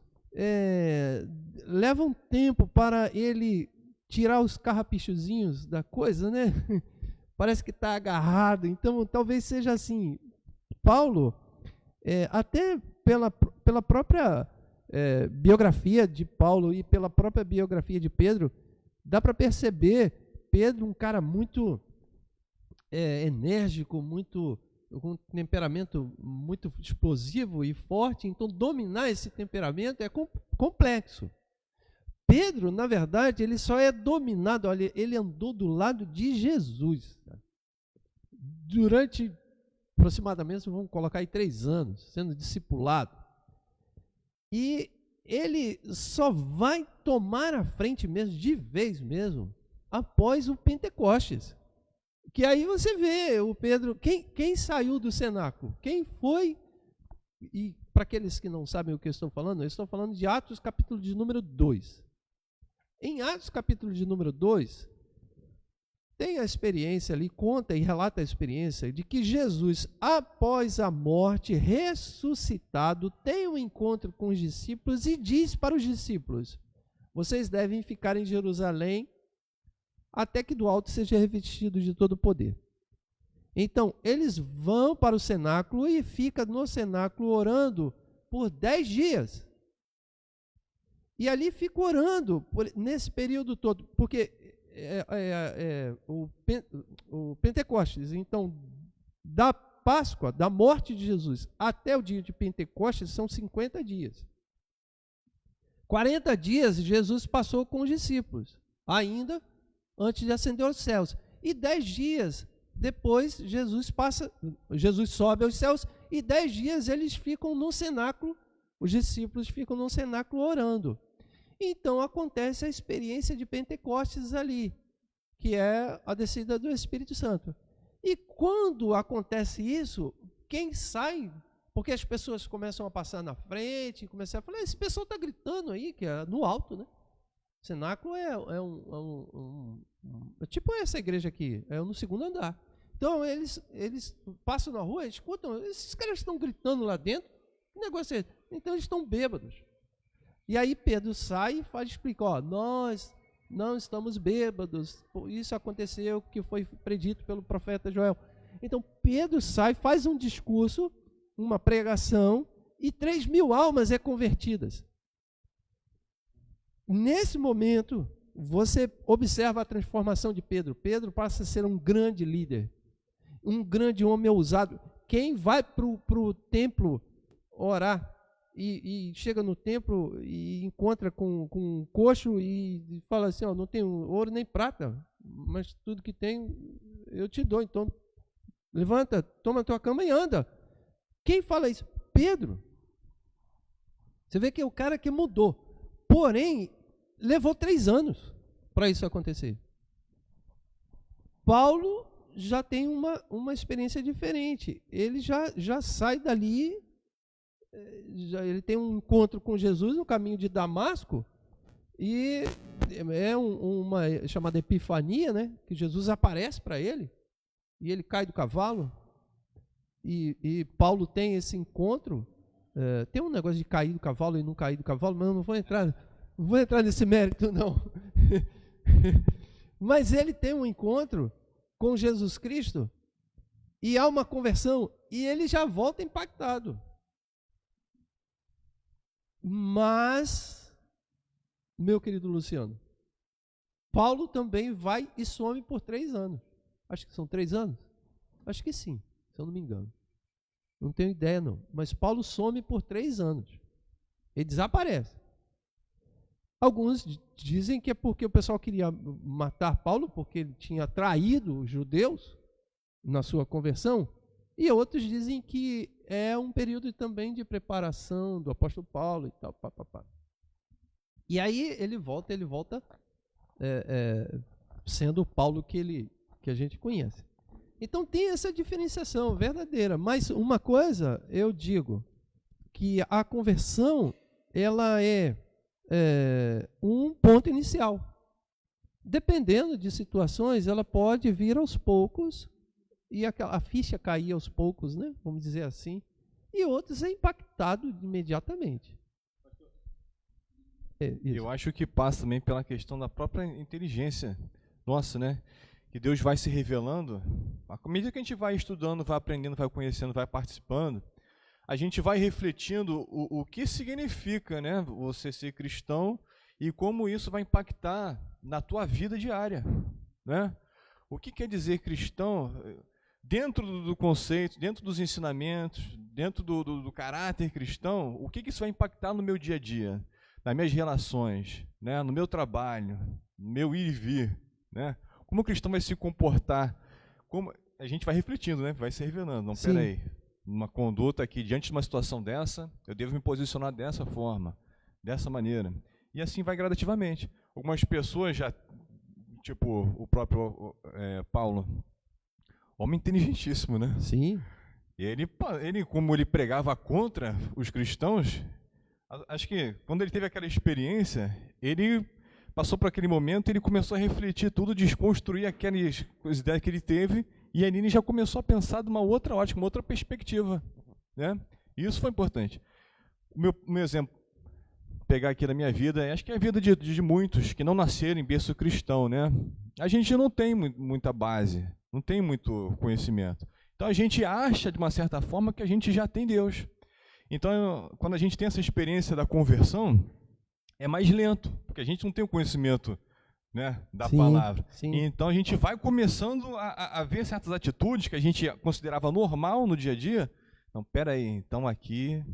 levam tempo para ele tirar os carrapichozinhos da coisa, né? Parece que está agarrado. Então, talvez seja assim. Paulo, até pela própria biografia de Paulo e pela própria biografia de Pedro, dá para perceber Pedro um cara muito enérgico, com um temperamento muito explosivo e forte. Então, dominar esse temperamento é complexo. Pedro, na verdade, ele só é dominado, olha, ele andou do lado de Jesus. Durante aproximadamente, vamos colocar aí 3 anos, sendo discipulado. E ele só vai tomar a frente mesmo, de vez mesmo, após o Pentecostes. Que aí você vê o Pedro, quem saiu do cenáculo? Quem foi? E para aqueles que não sabem o que eu estou falando de Atos capítulo de número 2. Em Atos capítulo de número 2, tem a experiência ali, conta e relata a experiência de que Jesus, após a morte, ressuscitado, tem um encontro com os discípulos e diz para os discípulos: vocês devem ficar em Jerusalém até que do alto seja revestido de todo o poder. Então, eles vão para o cenáculo e ficam no cenáculo orando por 10 dias. E ali fica orando nesse período todo, porque o Pentecostes, então, da Páscoa, da morte de Jesus, até o dia de Pentecostes, são 50 dias. 40 dias Jesus passou com os discípulos, ainda antes de ascender aos céus. E 10 dias depois, Jesus sobe aos céus, e 10 dias eles ficam no cenáculo, os discípulos ficam no cenáculo orando. Então acontece a experiência de Pentecostes ali, que é a descida do Espírito Santo. E quando acontece isso, quem sai, porque as pessoas começam a passar na frente, começam a falar: esse pessoal está gritando aí, que é no alto, né? O cenáculo é tipo essa igreja aqui, é no 2º andar. Então eles passam na rua e escutam: esses caras estão gritando lá dentro, que negócio é esse? Então eles estão bêbados. E aí Pedro sai e explica: ó, nós não estamos bêbados, isso aconteceu que foi predito pelo profeta Joel. Então Pedro sai, faz um discurso, uma pregação, e 3.000 almas convertidas. Nesse momento, você observa a transformação de Pedro. Pedro passa a ser um grande líder, um grande homem ousado. Quem vai para o templo orar e chega no templo e encontra com um coxo e fala assim: ó, não tenho ouro nem prata, mas tudo que tem eu te dou, então levanta, toma a tua cama e anda. Quem fala isso? Pedro. Você vê que é o cara que mudou. Porém, levou 3 anos para isso acontecer. Paulo já tem uma experiência diferente. Ele já sai dali, ele tem um encontro com Jesus no caminho de Damasco, e é uma chamada epifania, né? Que Jesus aparece para ele, e ele cai do cavalo, e Paulo tem esse encontro. Tem um negócio de cair do cavalo e não cair do cavalo, mas eu não vou entrar nesse mérito, não. Mas ele tem um encontro com Jesus Cristo e há uma conversão e ele já volta impactado. Mas, meu querido Luciano, Paulo também vai e some por 3 anos. Acho que são 3 anos? Acho que sim, se eu não me engano. Não tenho ideia, não. Mas Paulo some por 3 anos. Ele desaparece. Alguns dizem que é porque o pessoal queria matar Paulo, porque ele tinha traído os judeus na sua conversão. E outros dizem que é um período também de preparação do apóstolo Paulo e tal. Pá, pá, pá. E aí ele volta sendo o Paulo que a gente conhece. Então tem essa diferenciação verdadeira. Mas uma coisa eu digo, que a conversão ela é um ponto inicial. Dependendo de situações, ela pode vir aos poucos e a ficha cair aos poucos, né? Vamos dizer assim. E outros é impactado imediatamente. Eu acho que passa também pela questão da própria inteligência nossa, né? Que Deus vai se revelando. À medida que a gente vai estudando, vai aprendendo, vai conhecendo, vai participando, a gente vai refletindo o que significa, né, você ser cristão e como isso vai impactar na tua vida diária, né? O que quer dizer cristão dentro do conceito, dentro dos ensinamentos, dentro do caráter cristão? O que isso vai impactar no meu dia a dia, nas minhas relações, né, no meu trabalho, no meu ir e vir, né? Como o cristão vai se comportar? Como a gente vai refletindo, né? Vai se revelando. Não, peraí. Uma conduta aqui, diante de uma situação dessa, eu devo me posicionar dessa forma, dessa maneira. E assim vai gradativamente. Algumas pessoas já, tipo o próprio Paulo, homem inteligentíssimo, né? Sim. Ele, como ele pregava contra os cristãos, acho que quando ele teve aquela experiência, ele passou por aquele momento, ele começou a refletir tudo, desconstruir aquelas ideias que ele teve, e ali ele já começou a pensar de uma outra ótica, uma outra perspectiva, né? E isso foi importante. O meu exemplo, pegar aqui da minha vida, acho que é a vida de muitos que não nasceram em berço cristão, né? A gente não tem muita base, não tem muito conhecimento. Então a gente acha, de uma certa forma, que a gente já tem Deus. Então, quando a gente tem essa experiência da conversão, é mais lento, porque a gente não tem o conhecimento, né, da palavra. Sim. Então a gente vai começando a ver certas atitudes que a gente considerava normal no dia a dia. Então, peraí, então aqui,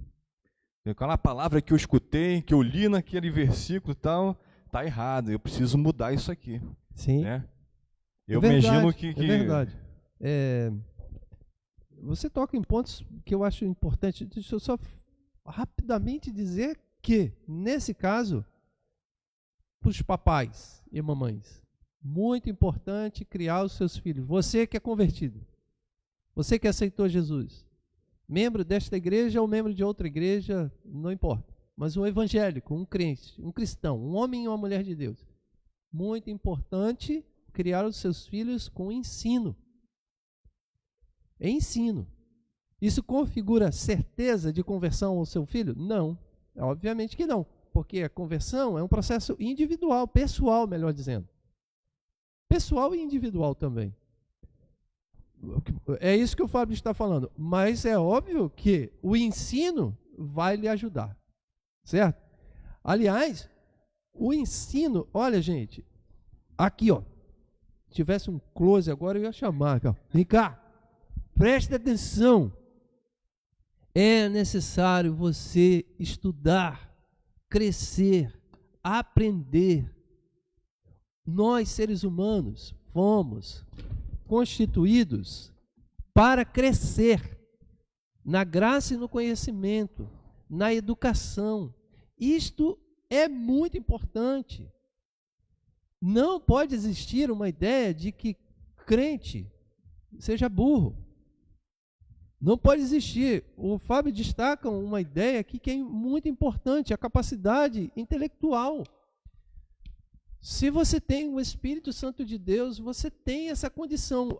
aquela palavra que eu escutei, que eu li naquele versículo e tal, está errado, eu preciso mudar isso aqui. Sim. Né? Eu imagino que... É verdade. Você toca em pontos que eu acho importante. Deixa eu só rapidamente dizer que, nesse caso, para os papais e mamães, muito importante criar os seus filhos. Você que é convertido, você que aceitou Jesus, membro desta igreja ou membro de outra igreja, não importa, mas um evangélico, um crente, um cristão, um homem e uma mulher de Deus. Muito importante criar os seus filhos com ensino. Ensino. Isso configura certeza de conversão ao seu filho? Não. Obviamente que não, porque a conversão é um processo individual, pessoal, melhor dizendo. Pessoal e individual também. É isso que o Fábio está falando, mas é óbvio que o ensino vai lhe ajudar, certo? Aliás, o ensino, olha gente, aqui ó, se tivesse um close agora eu ia chamar, aqui, ó. Vem cá, preste atenção. É necessário você estudar, crescer, aprender. Nós, seres humanos, fomos constituídos para crescer na graça e no conhecimento, na educação. Isto é muito importante. Não pode existir uma ideia de que crente seja burro. Não pode existir. O Fábio destaca uma ideia aqui que é muito importante, a capacidade intelectual. Se você tem o Espírito Santo de Deus, você tem essa condição.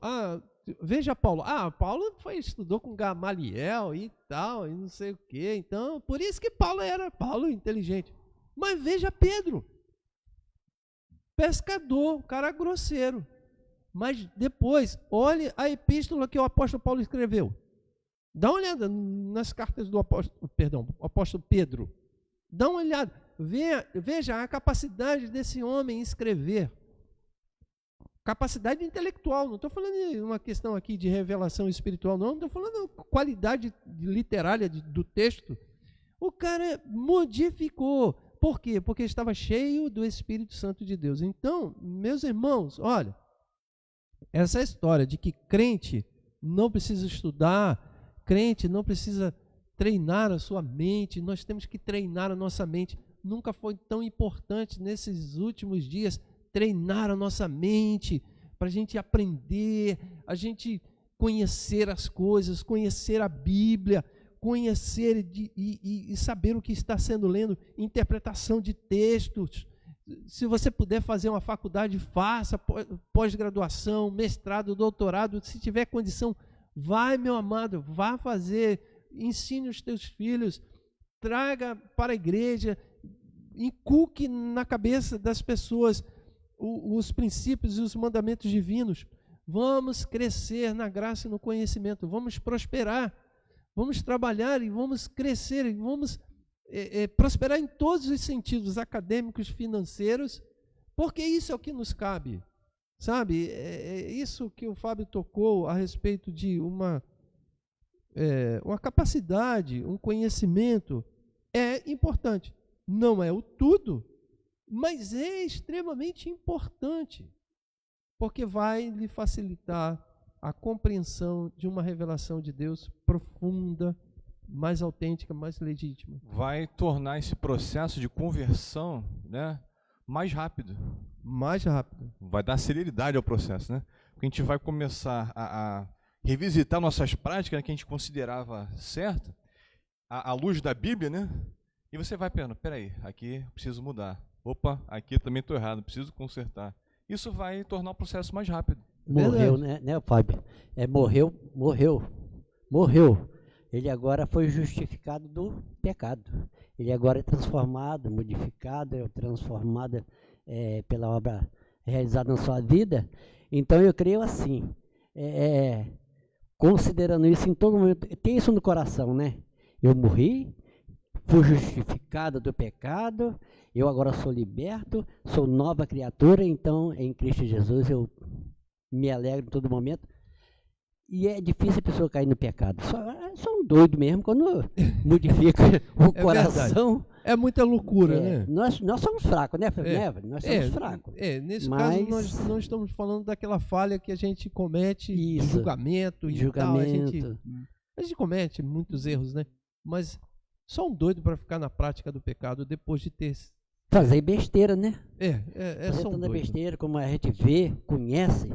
Veja Paulo. Paulo estudou com Gamaliel e tal, e não sei o quê. Então, por isso que Paulo era inteligente. Mas veja Pedro. Pescador, cara grosseiro. Mas depois, olhe a epístola que o apóstolo Paulo escreveu. Dá uma olhada nas cartas do apóstolo Pedro. Dá uma olhada. Veja a capacidade desse homem em escrever. capacidade intelectual, não estou falando de uma questão aqui de revelação espiritual, não estou falando qualidade literária do texto. O cara modificou. Por quê? Porque estava cheio do Espírito Santo de Deus. Então, meus irmãos, olha, essa história de que crente não precisa estudar, crente não precisa treinar a sua mente, nós temos que treinar a nossa mente. Nunca foi tão importante nesses últimos dias treinar a nossa mente, para a gente aprender, a gente conhecer as coisas, conhecer a Bíblia, conhecer e saber o que está sendo lendo, interpretação de textos. Se você puder fazer uma faculdade, faça, pós-graduação, mestrado, doutorado, se tiver condição, vai, meu amado, vá fazer, ensine os teus filhos, traga para a igreja, inculque na cabeça das pessoas os princípios e os mandamentos divinos. Vamos crescer na graça e no conhecimento, vamos prosperar, vamos trabalhar e vamos crescer, e vamos prosperar em todos os sentidos, acadêmicos, financeiros, porque isso é o que nos cabe, sabe? É isso que o Fábio tocou a respeito de uma capacidade, um conhecimento, é importante. Não é o tudo, mas é extremamente importante, porque vai lhe facilitar a compreensão de uma revelação de Deus profunda, mais autêntica, mais legítima. Vai tornar esse processo de conversão, né, mais rápido. Mais rápido. Vai dar celeridade ao processo, né? Porque a gente vai começar a revisitar nossas práticas, né, que a gente considerava certa, à luz da Bíblia, né? E você vai pensando, peraí, aqui eu preciso mudar. Opa, aqui eu também estou errado, preciso consertar. Isso vai tornar o processo mais rápido. Morreu, né, Fábio? Morreu. Ele agora foi justificado do pecado. Ele agora é transformado, modificado, transformado pela obra realizada na sua vida. Então eu creio assim, considerando isso em todo momento, tem isso no coração, né? Eu morri, fui justificado do pecado, eu agora sou liberto, sou nova criatura, então em Cristo Jesus eu me alegro em todo momento. E é difícil a pessoa cair no pecado. Só um doido mesmo quando modifica o coração. Verdade. É muita loucura, né? Nós somos fracos, né? Nós somos fracos. Nesse caso, nós não estamos falando daquela falha que a gente comete de julgamento e tal. A gente comete muitos erros, né? Mas só um doido para ficar na prática do pecado depois de ter... Fazer besteira, né? Fazer só um doido. Besteira, como a gente vê, conhece,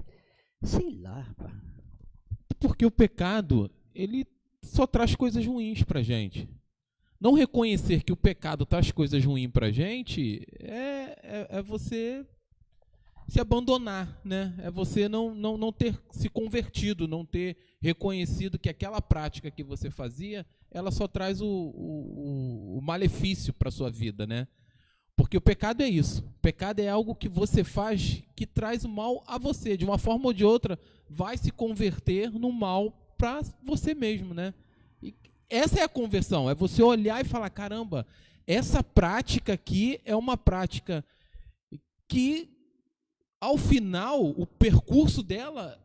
sei lá, rapaz. Porque o pecado, ele só traz coisas ruins pra gente. Não reconhecer que o pecado traz coisas ruins pra gente é você se abandonar, né? É você não ter se convertido, não ter reconhecido que aquela prática que você fazia, ela só traz o malefício para a sua vida, né? Porque o pecado é isso. O pecado é algo que você faz que traz o mal a você. De uma forma ou de outra, vai se converter no mal para você mesmo, né? E essa é a conversão. É você olhar e falar, caramba, essa prática aqui é uma prática que, ao final, o percurso dela,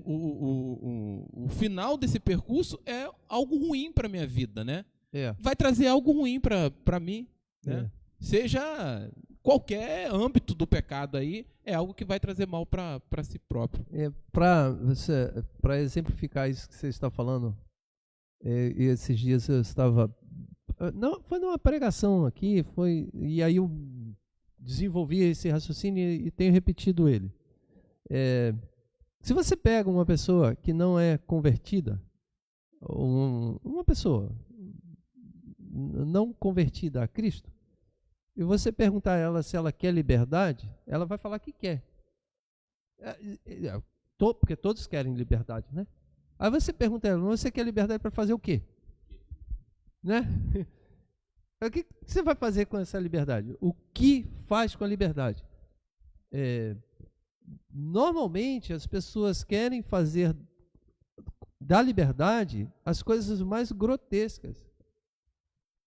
o final desse percurso é algo ruim para a minha vida, né? Vai trazer algo ruim para mim, né? Seja qualquer âmbito do pecado aí, é algo que vai trazer mal para si próprio. Para exemplificar isso que você está falando, esses dias eu estava... foi numa pregação aqui, e aí eu desenvolvi esse raciocínio e tenho repetido ele. Se você pega uma pessoa que não é convertida, uma pessoa não convertida a Cristo, e você perguntar a ela se ela quer liberdade, ela vai falar que quer. Porque todos querem liberdade, né? Aí você pergunta a ela, você quer liberdade para fazer o quê? Né? O que você vai fazer com essa liberdade? O que faz com a liberdade? Normalmente as pessoas querem fazer da liberdade as coisas mais grotescas,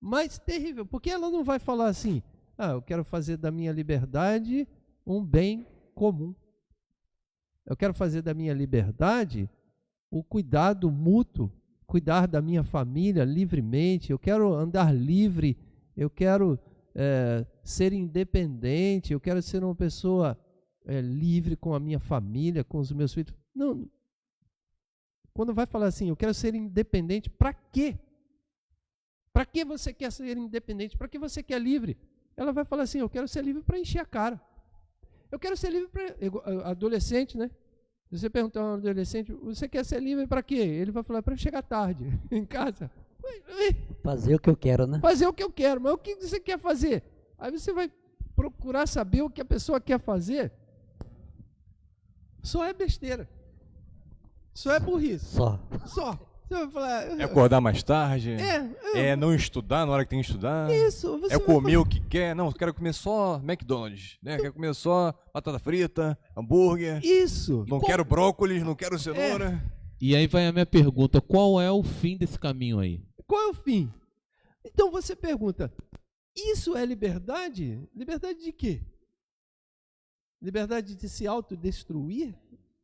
mais terrível, porque ela não vai falar assim, eu quero fazer da minha liberdade um bem comum. eu quero fazer da minha liberdade o cuidado mútuo, cuidar da minha família livremente, eu quero andar livre, eu quero ser independente, eu quero ser uma pessoa livre com a minha família, com os meus filhos. Não. Quando vai falar assim, eu quero ser independente, para quê? Para que você quer ser independente? Para que você quer livre? Ela vai falar assim, eu quero ser livre para encher a cara. Eu quero ser livre para... Adolescente, né? Se você perguntar a um adolescente, você quer ser livre para quê? Ele vai falar, para chegar tarde em casa. Fazer o que eu quero, né? Fazer o que eu quero, mas o que você quer fazer? Aí você vai procurar saber o que a pessoa quer fazer. Só é besteira. Só é burrice. Só. Você vai falar... É acordar mais tarde, não estudar na hora que tem que estudar, isso, você comer o que quer, não, quero comer só McDonald's, né? Quero comer só batata frita, hambúrguer, isso. Não quero brócolis, não quero cenoura. E aí vai a minha pergunta, qual é o fim desse caminho aí? Qual é o fim? Então você pergunta, isso é liberdade? Liberdade de quê? Liberdade de se autodestruir?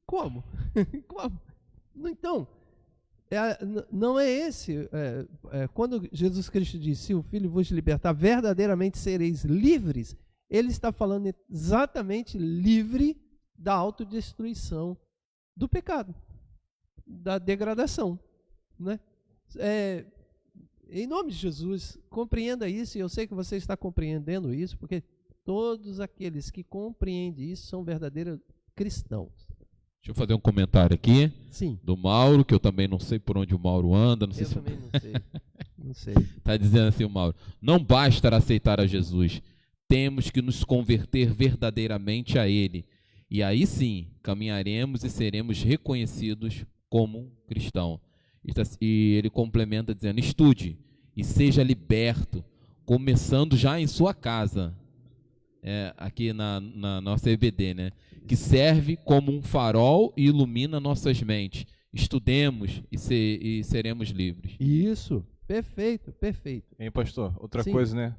Como? Como? Então, não é esse. Quando Jesus Cristo disse, se o Filho vos libertar, verdadeiramente sereis livres, ele está falando exatamente livre da autodestruição, do pecado, da degradação, né? Em nome de Jesus, compreenda isso, e eu sei que você está compreendendo isso, porque todos aqueles que compreendem isso são verdadeiros cristãos. Deixa eu fazer um comentário aqui. Sim. Do Mauro, que eu também não sei por onde o Mauro anda. Eu também não sei. Não sei. Está dizendo assim o Mauro, não basta aceitar a Jesus, temos que nos converter verdadeiramente a Ele. E aí sim, caminharemos e seremos reconhecidos como cristão. E ele complementa dizendo, estude e seja liberto, começando já em sua casa. Aqui na nossa EBD, né? Que serve como um farol e ilumina nossas mentes. Estudemos e seremos livres. Isso, perfeito, perfeito. Hein, pastor? Outra Sim. coisa, né?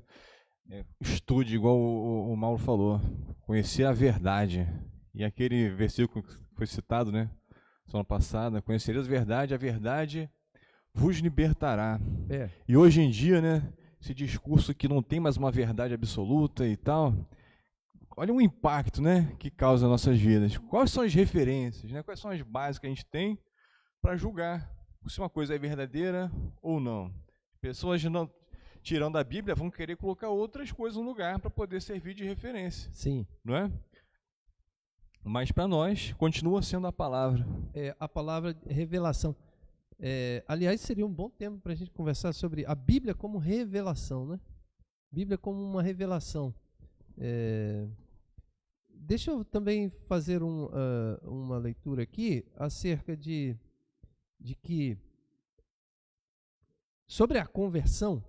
Estude, igual o Mauro falou, conhecer a verdade. E aquele versículo que foi citado, né? Semana passada, conhecereis a verdade vos libertará. E hoje em dia, né? Esse discurso que não tem mais uma verdade absoluta e tal, olha o impacto, né, que causa nas nossas vidas. Quais são as referências, né? Quais são as bases que a gente tem para julgar se uma coisa é verdadeira ou não? Pessoas não, tirando a Bíblia, vão querer colocar outras coisas no lugar para poder servir de referência. Sim. Não é? Mas para nós, continua sendo a palavra. A palavra revelação. Aliás, seria um bom tema para a gente conversar sobre a Bíblia como revelação, né? Bíblia como uma revelação. Deixa eu também fazer uma leitura aqui acerca de que, sobre a conversão,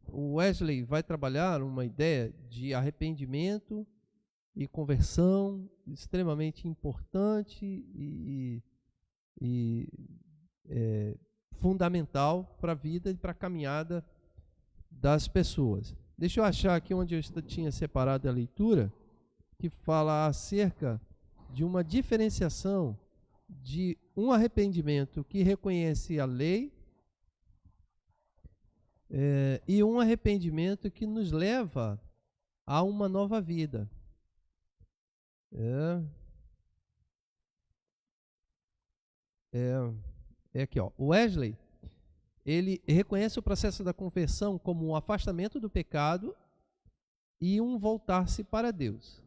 o Wesley vai trabalhar uma ideia de arrependimento e conversão extremamente importante e fundamental para a vida e para a caminhada das pessoas. Deixa eu achar aqui onde eu tinha separado a leitura, que fala acerca de uma diferenciação de um arrependimento que reconhece a lei e um arrependimento que nos leva a uma nova vida. Aqui, ó. O Wesley, ele reconhece o processo da conversão como um afastamento do pecado e um voltar-se para Deus.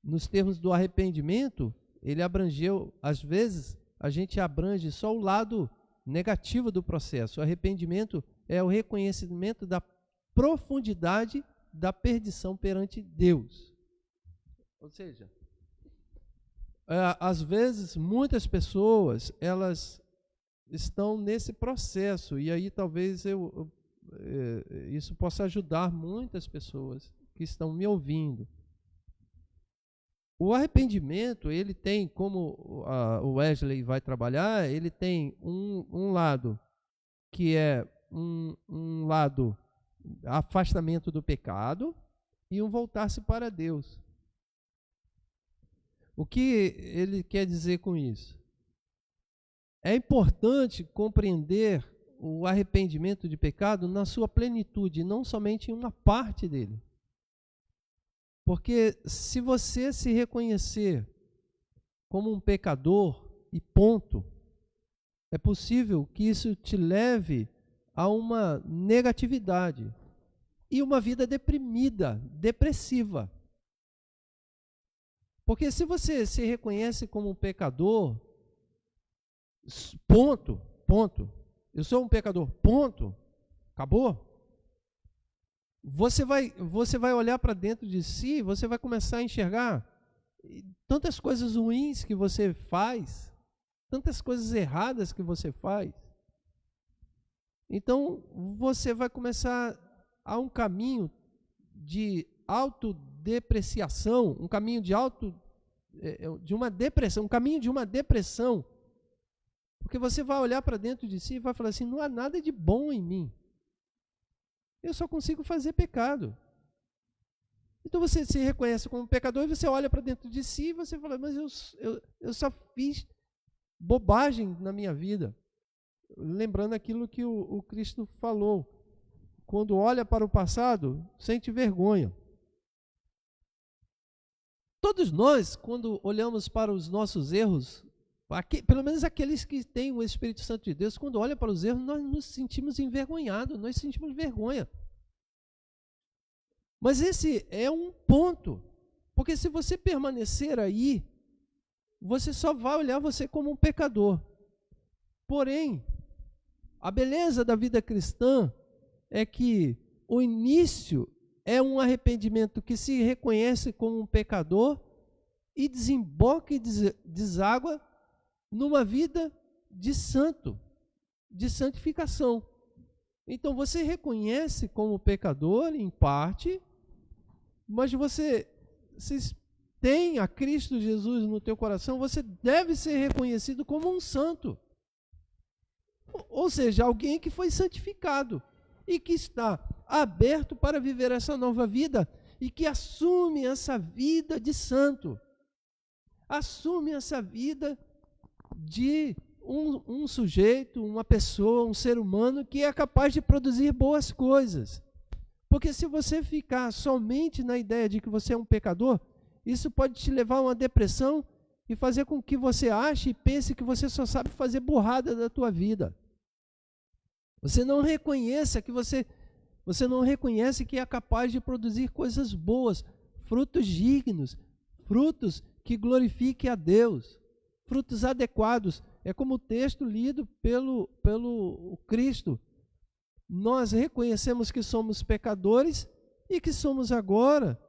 Nos termos do arrependimento, ele abrangeu, às vezes, a gente abrange só o lado negativo do processo. O arrependimento é o reconhecimento da profundidade da perdição perante Deus. Ou seja, às vezes, muitas pessoas, elas estão nesse processo, e aí talvez isso possa ajudar muitas pessoas que estão me ouvindo. O arrependimento, ele tem, como o Wesley vai trabalhar, ele tem um lado que é um lado afastamento do pecado e um voltar-se para Deus. O que ele quer dizer com isso? É importante compreender o arrependimento de pecado na sua plenitude, não somente em uma parte dele. Porque se você se reconhecer como um pecador e ponto, é possível que isso te leve a uma negatividade e uma vida deprimida, depressiva. Porque se você se reconhece como um pecador, ponto, eu sou um pecador, ponto, acabou. Você vai olhar para dentro de si, você vai começar a enxergar tantas coisas ruins que você faz, tantas coisas erradas que você faz. Então, você vai começar a um caminho de autodepreciação, um caminho de uma depressão, um caminho de uma depressão. Porque você vai olhar para dentro de si e vai falar assim, não há nada de bom em mim. Eu só consigo fazer pecado. Então você se reconhece como pecador e você olha para dentro de si e você fala, mas eu só fiz bobagem na minha vida. Lembrando aquilo que o Cristo falou. Quando olha para o passado, sente vergonha. Todos nós, quando olhamos para os nossos erros, pelo menos aqueles que têm o Espírito Santo de Deus, quando olham para os erros, nós nos sentimos envergonhados, nós sentimos vergonha. Mas esse é um ponto, porque se você permanecer aí, você só vai olhar você como um pecador. Porém, a beleza da vida cristã é que o início é um arrependimento que se reconhece como um pecador e desemboca e deságua numa vida de santo, de santificação. Então você reconhece como pecador em parte, mas você tem a Cristo Jesus no teu coração, você deve ser reconhecido como um santo. Ou seja, alguém que foi santificado e que está aberto para viver essa nova vida e que assume essa vida de santo. Assume essa vida de um sujeito, uma pessoa, um ser humano que é capaz de produzir boas coisas. Porque se você ficar somente na ideia de que você é um pecador, isso pode te levar a uma depressão e fazer com que você ache e pense que você só sabe fazer burrada da tua vida. Você não reconhece que é capaz de produzir coisas boas, frutos dignos, frutos que glorifiquem a Deus, frutos adequados. É como o texto lido pelo Cristo. Nós reconhecemos que somos pecadores e que somos agora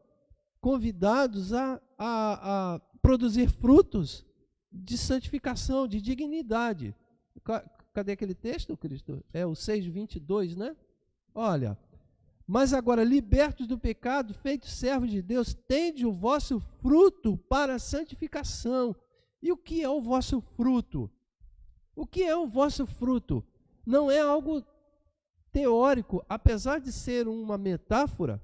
convidados a produzir frutos de santificação, de dignidade. Cadê aquele texto, Cristo? É o 6:22, né? Olha, mas agora, libertos do pecado, feitos servos de Deus, tende o vosso fruto para a santificação. E o que é o vosso fruto? O que é o vosso fruto? Não é algo teórico, apesar de ser uma metáfora,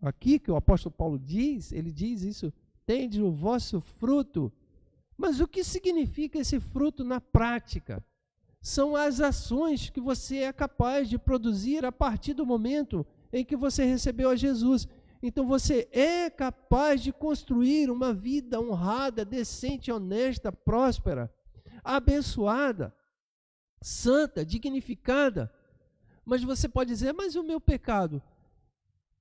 aqui que o apóstolo Paulo diz, ele diz isso, tende o vosso fruto. Mas o que significa esse fruto na prática? São as ações que você é capaz de produzir a partir do momento em que você recebeu a Jesus. Então você é capaz de construir uma vida honrada, decente, honesta, próspera, abençoada, santa, dignificada. Mas você pode dizer, mas o meu pecado?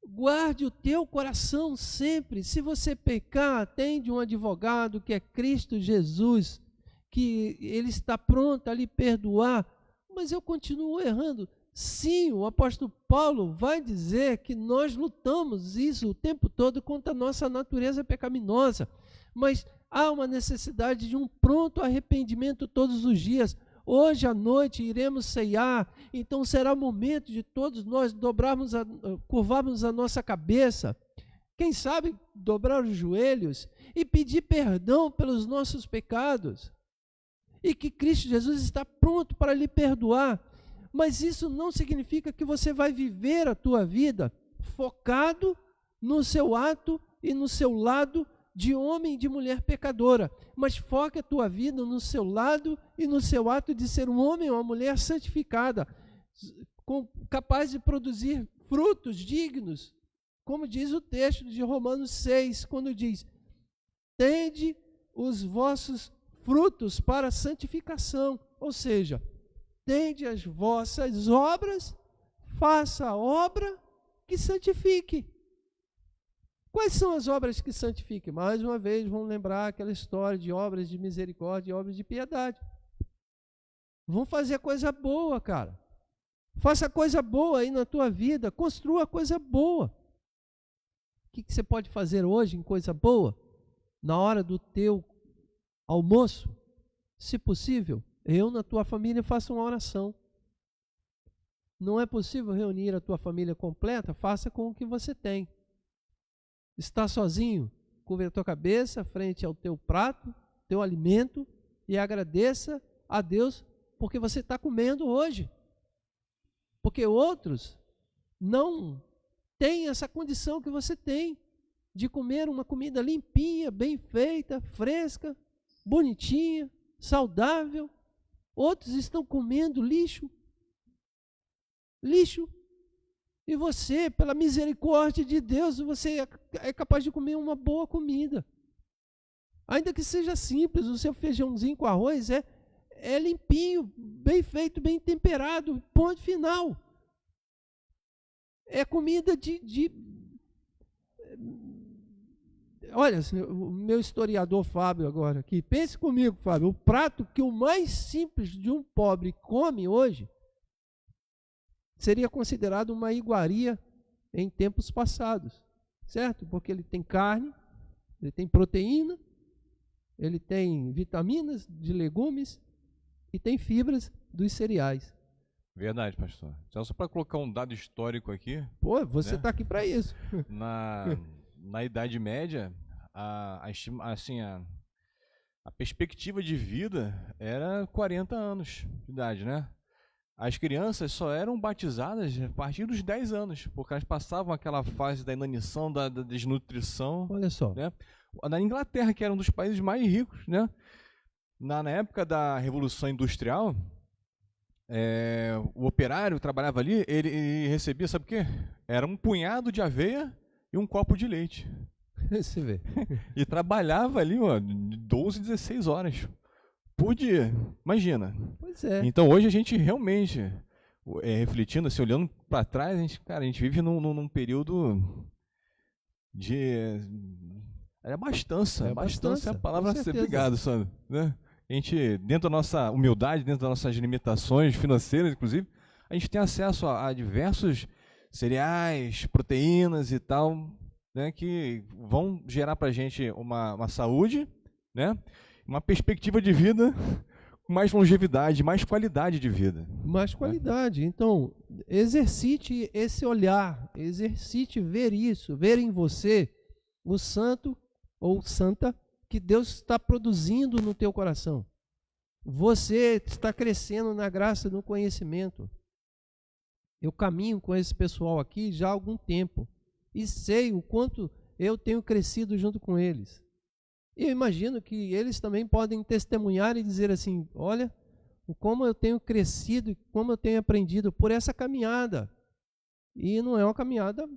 Guarde o teu coração sempre. Se você pecar, atende um advogado que é Cristo Jesus, que ele está pronto a lhe perdoar, mas eu continuo errando. Sim, o apóstolo Paulo vai dizer que nós lutamos isso o tempo todo contra a nossa natureza pecaminosa, mas há uma necessidade de um pronto arrependimento todos os dias. Hoje à noite iremos ceiar, então será o momento de todos nós curvarmos a nossa cabeça, quem sabe dobrar os joelhos e pedir perdão pelos nossos pecados. E que Cristo Jesus está pronto para lhe perdoar. Mas isso não significa que você vai viver a tua vida focado no seu ato e no seu lado de homem e de mulher pecadora, mas foca a tua vida no seu lado e no seu ato de ser um homem ou uma mulher santificada, capaz de produzir frutos dignos, como diz o texto de Romanos 6, quando diz: tende os vossos frutos para a santificação, ou seja, tende as vossas obras, faça a obra que santifique. Quais são as obras que santifiquem? Mais uma vez, vamos lembrar aquela história de obras de misericórdia e obras de piedade. Vamos fazer coisa boa, cara. Faça coisa boa aí na tua vida, construa coisa boa. O que você pode fazer hoje em coisa boa? Na hora do teu almoço, se possível, eu na tua família faço uma oração. Não é possível reunir a tua família completa? Faça com o que você tem. Está sozinho? Cubra a tua cabeça frente ao teu prato, teu alimento, e agradeça a Deus porque você está comendo hoje. Porque outros não têm essa condição que você tem de comer uma comida limpinha, bem feita, fresca, bonitinha, saudável. Outros estão comendo lixo. Lixo. E você, pela misericórdia de Deus, você é capaz de comer uma boa comida. Ainda que seja simples, o seu feijãozinho com arroz é limpinho, bem feito, bem temperado, ponto final. É comida Olha, o meu historiador Fábio agora aqui, pense comigo, Fábio, o prato que o mais simples de um pobre come hoje seria considerado uma iguaria em tempos passados, certo? Porque ele tem carne, ele tem proteína, ele tem vitaminas de legumes e tem fibras dos cereais. Verdade, pastor. Então, só para colocar um dado histórico aqui. Pô, você está aqui para isso. Na Idade Média, a perspectiva de vida era 40 anos de idade, né? As crianças só eram batizadas a partir dos 10 anos, porque elas passavam aquela fase da inanição, da desnutrição. Olha só. Né? Na Inglaterra, que era um dos países mais ricos, né? Na época da Revolução Industrial, o operário trabalhava ali, ele recebia, sabe o quê? Era um punhado de aveia e um copo de leite. Você vê. E trabalhava ali, 12, 16 horas por dia. Imagina. Pois é. Então hoje a gente realmente, refletindo, assim, olhando para trás, a gente vive num período de abastança. Abastança é a palavra a ser obrigado, sabe? Né? A gente, dentro da nossa humildade, dentro das nossas limitações financeiras, inclusive, a gente tem acesso a diversos cereais, proteínas e tal, né, que vão gerar para a gente uma saúde, né, uma perspectiva de vida com mais longevidade, mais qualidade de vida. Mais qualidade. Né? Então, exercite esse olhar, exercite ver isso, ver em você o santo ou santa que Deus está produzindo no teu coração. Você está crescendo na graça e no conhecimento. Eu caminho com esse pessoal aqui já há algum tempo e sei o quanto eu tenho crescido junto com eles. E eu imagino que eles também podem testemunhar e dizer assim, olha, como eu tenho crescido e como eu tenho aprendido por essa caminhada. E não é uma caminhada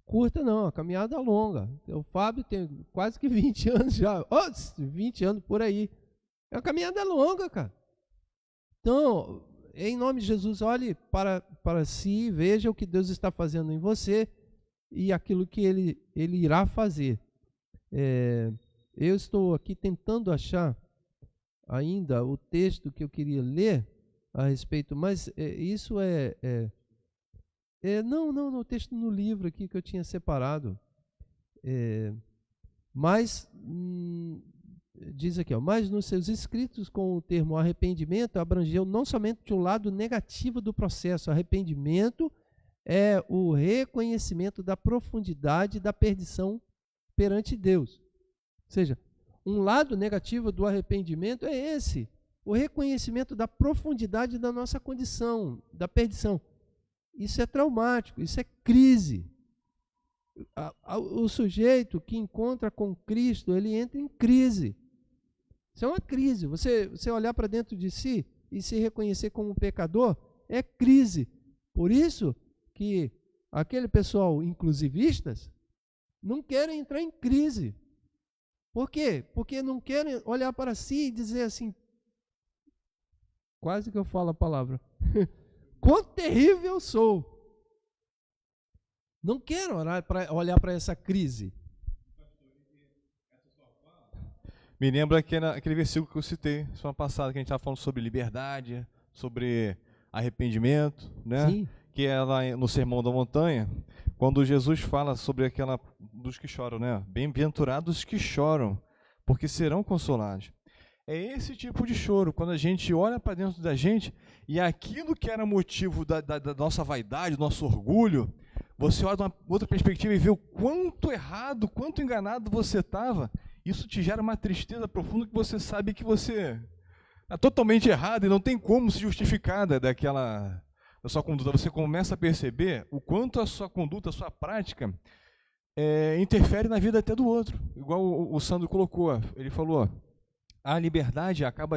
curta não, é uma caminhada longa. O Fábio tem quase que 20 anos já, 20 anos por aí. É uma caminhada longa, cara. Então, em nome de Jesus, olhe para si, veja o que Deus está fazendo em você e aquilo que Ele irá fazer. Eu estou aqui tentando achar ainda o texto que eu queria ler a respeito, mas isso não, o texto no livro aqui que eu tinha separado. Diz aqui, mas nos seus escritos com o termo arrependimento abrangeu não somente o lado negativo do processo. Arrependimento é o reconhecimento da profundidade da perdição perante Deus. Ou seja, um lado negativo do arrependimento é esse, o reconhecimento da profundidade da nossa condição, da perdição. Isso é traumático, isso é crise. O sujeito que encontra com Cristo, ele entra em crise. Isso é uma crise. Você olhar para dentro de si e se reconhecer como pecador é crise. Por isso que aquele pessoal inclusivistas não querem entrar em crise. Por quê? Porque não querem olhar para si e dizer assim, quase que eu falo a palavra, quão terrível eu sou. Não quero olhar para essa crise. Me lembra aquele versículo que eu citei semana passada, que a gente estava falando sobre liberdade, sobre arrependimento, né? Sim. Que é lá no Sermão da Montanha, quando Jesus fala sobre aquela dos que choram, né? Bem-aventurados que choram, porque serão consolados. É esse tipo de choro, quando a gente olha para dentro da gente e aquilo que era motivo da nossa vaidade, do nosso orgulho, você olha de uma outra perspectiva e vê o quanto errado, quanto enganado você estava. Isso te gera uma tristeza profunda que você sabe que você está totalmente errado e não tem como se justificar da sua conduta. Você começa a perceber o quanto a sua conduta, a sua prática interfere na vida até do outro. Igual o Sandro colocou, ele falou, essa liberdade acaba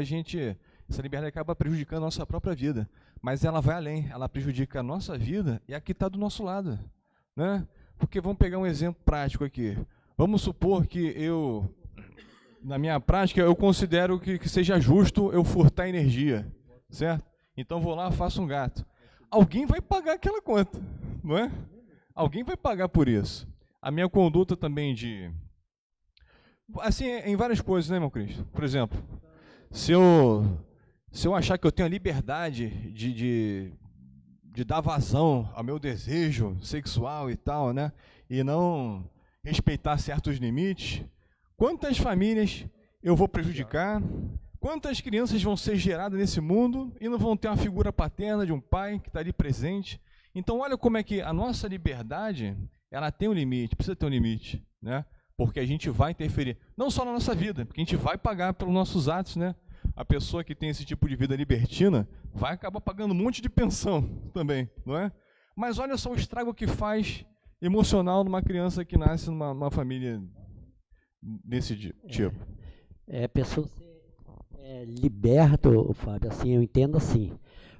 prejudicando a nossa própria vida, mas ela vai além, ela prejudica a nossa vida e a que está do nosso lado, né? Porque vamos pegar um exemplo prático aqui. Vamos supor que na minha prática, eu considero que seja justo eu furtar energia, certo? Então vou lá, faço um gato. Alguém vai pagar aquela conta, não é? Alguém vai pagar por isso. A minha conduta também assim, em várias coisas, né, meu Cristo? Por exemplo, se eu achar que eu tenho a liberdade de dar vazão ao meu desejo sexual e tal, né? E não respeitar certos limites, quantas famílias eu vou prejudicar? Quantas crianças vão ser geradas nesse mundo e não vão ter uma figura paterna de um pai que está ali presente? Então, olha como é que a nossa liberdade, ela tem um limite, precisa ter um limite, né? Porque a gente vai interferir, não só na nossa vida, porque a gente vai pagar pelos nossos atos, né? A pessoa que tem esse tipo de vida libertina vai acabar pagando um monte de pensão também, não é? Mas olha só o estrago que faz emocional numa criança que nasce numa família desse tipo. Pessoa ser liberto, Fábio, assim, eu entendo assim,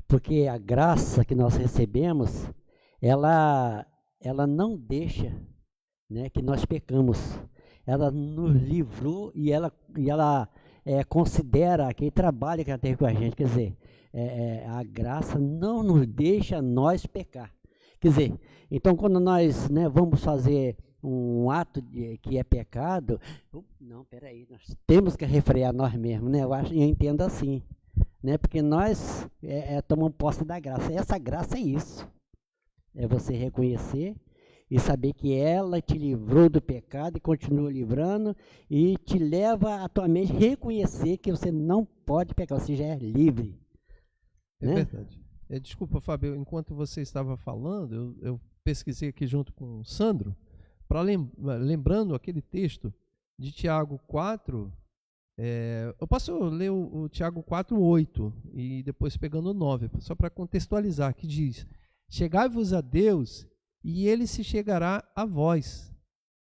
porque a graça que nós recebemos, ela não deixa, né, que nós pecamos. Ela nos livrou e ela considera aquele trabalho que ela teve com a gente, quer dizer, a graça não nos deixa nós pecar. Quer dizer, então quando nós, né, vamos fazer um ato que é pecado, não, peraí, nós temos que refrear nós mesmos, né? Eu entendo assim, né? Porque nós tomamos posse da graça. Essa graça é isso. É você reconhecer e saber que ela te livrou do pecado e continua livrando e te leva a tua mente reconhecer que você não pode pecar, você já é livre. É, né? Verdade. Desculpa, Fábio, enquanto você estava falando, eu pesquisei aqui junto com o Sandro, lembrando aquele texto de Tiago 4, eu posso ler o Tiago 4:8 e depois pegando o 9, só para contextualizar, que diz: chegai-vos a Deus e ele se chegará a vós.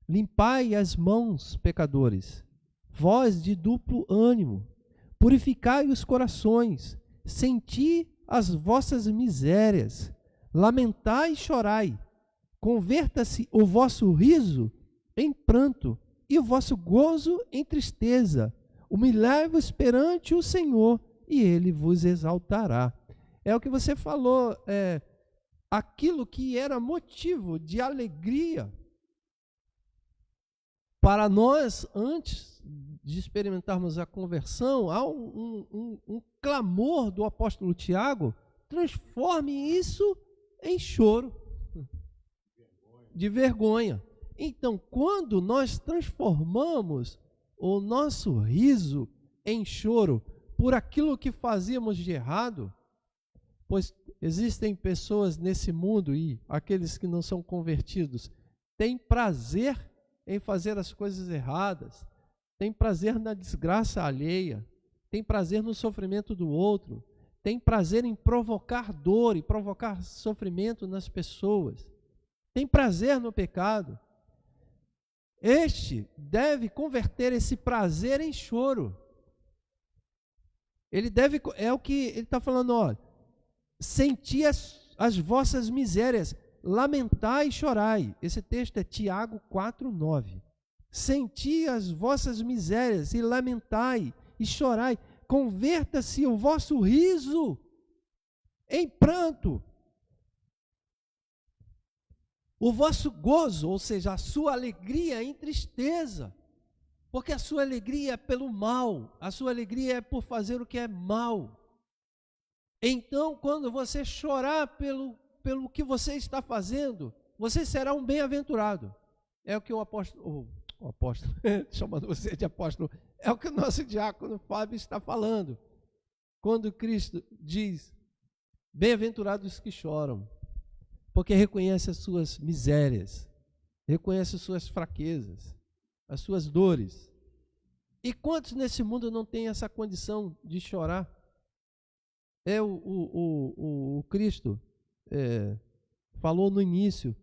Limpai as mãos, pecadores, vós de duplo ânimo, purificai os corações, senti as vossas misérias, lamentai e chorai, converta-se o vosso riso em pranto e o vosso gozo em tristeza, humilhai-vos perante o Senhor e ele vos exaltará. É o que você falou, aquilo que era motivo de alegria para nós antes de experimentarmos a conversão, há um clamor do apóstolo Tiago: transforme isso em choro, de vergonha. Então, quando nós transformamos o nosso riso em choro por aquilo que fazíamos de errado, pois existem pessoas nesse mundo, e aqueles que não são convertidos têm prazer em fazer as coisas erradas, têm prazer na desgraça alheia, têm prazer no sofrimento do outro, têm prazer em provocar dor e provocar sofrimento nas pessoas, têm prazer no pecado. este deve converter esse prazer em choro. Ele deve, é o que ele está falando, ó, senti as vossas misérias, lamentai e chorai. Esse texto é Tiago 4:9. Senti as vossas misérias e lamentai e chorai. Converta-se o vosso riso em pranto, o vosso gozo, ou seja, a sua alegria em tristeza, porque a sua alegria é pelo mal, a sua alegria é por fazer o que é mal. Então, quando você chorar pelo que você está fazendo, você será um bem-aventurado. É o que o apóstolo, chamando você de apóstolo, é o que o nosso diácono Fábio está falando. Quando Cristo diz, bem-aventurados que choram, porque reconhece as suas misérias, reconhece as suas fraquezas, as suas dores. E quantos nesse mundo não têm essa condição de chorar? O Cristo falou no início,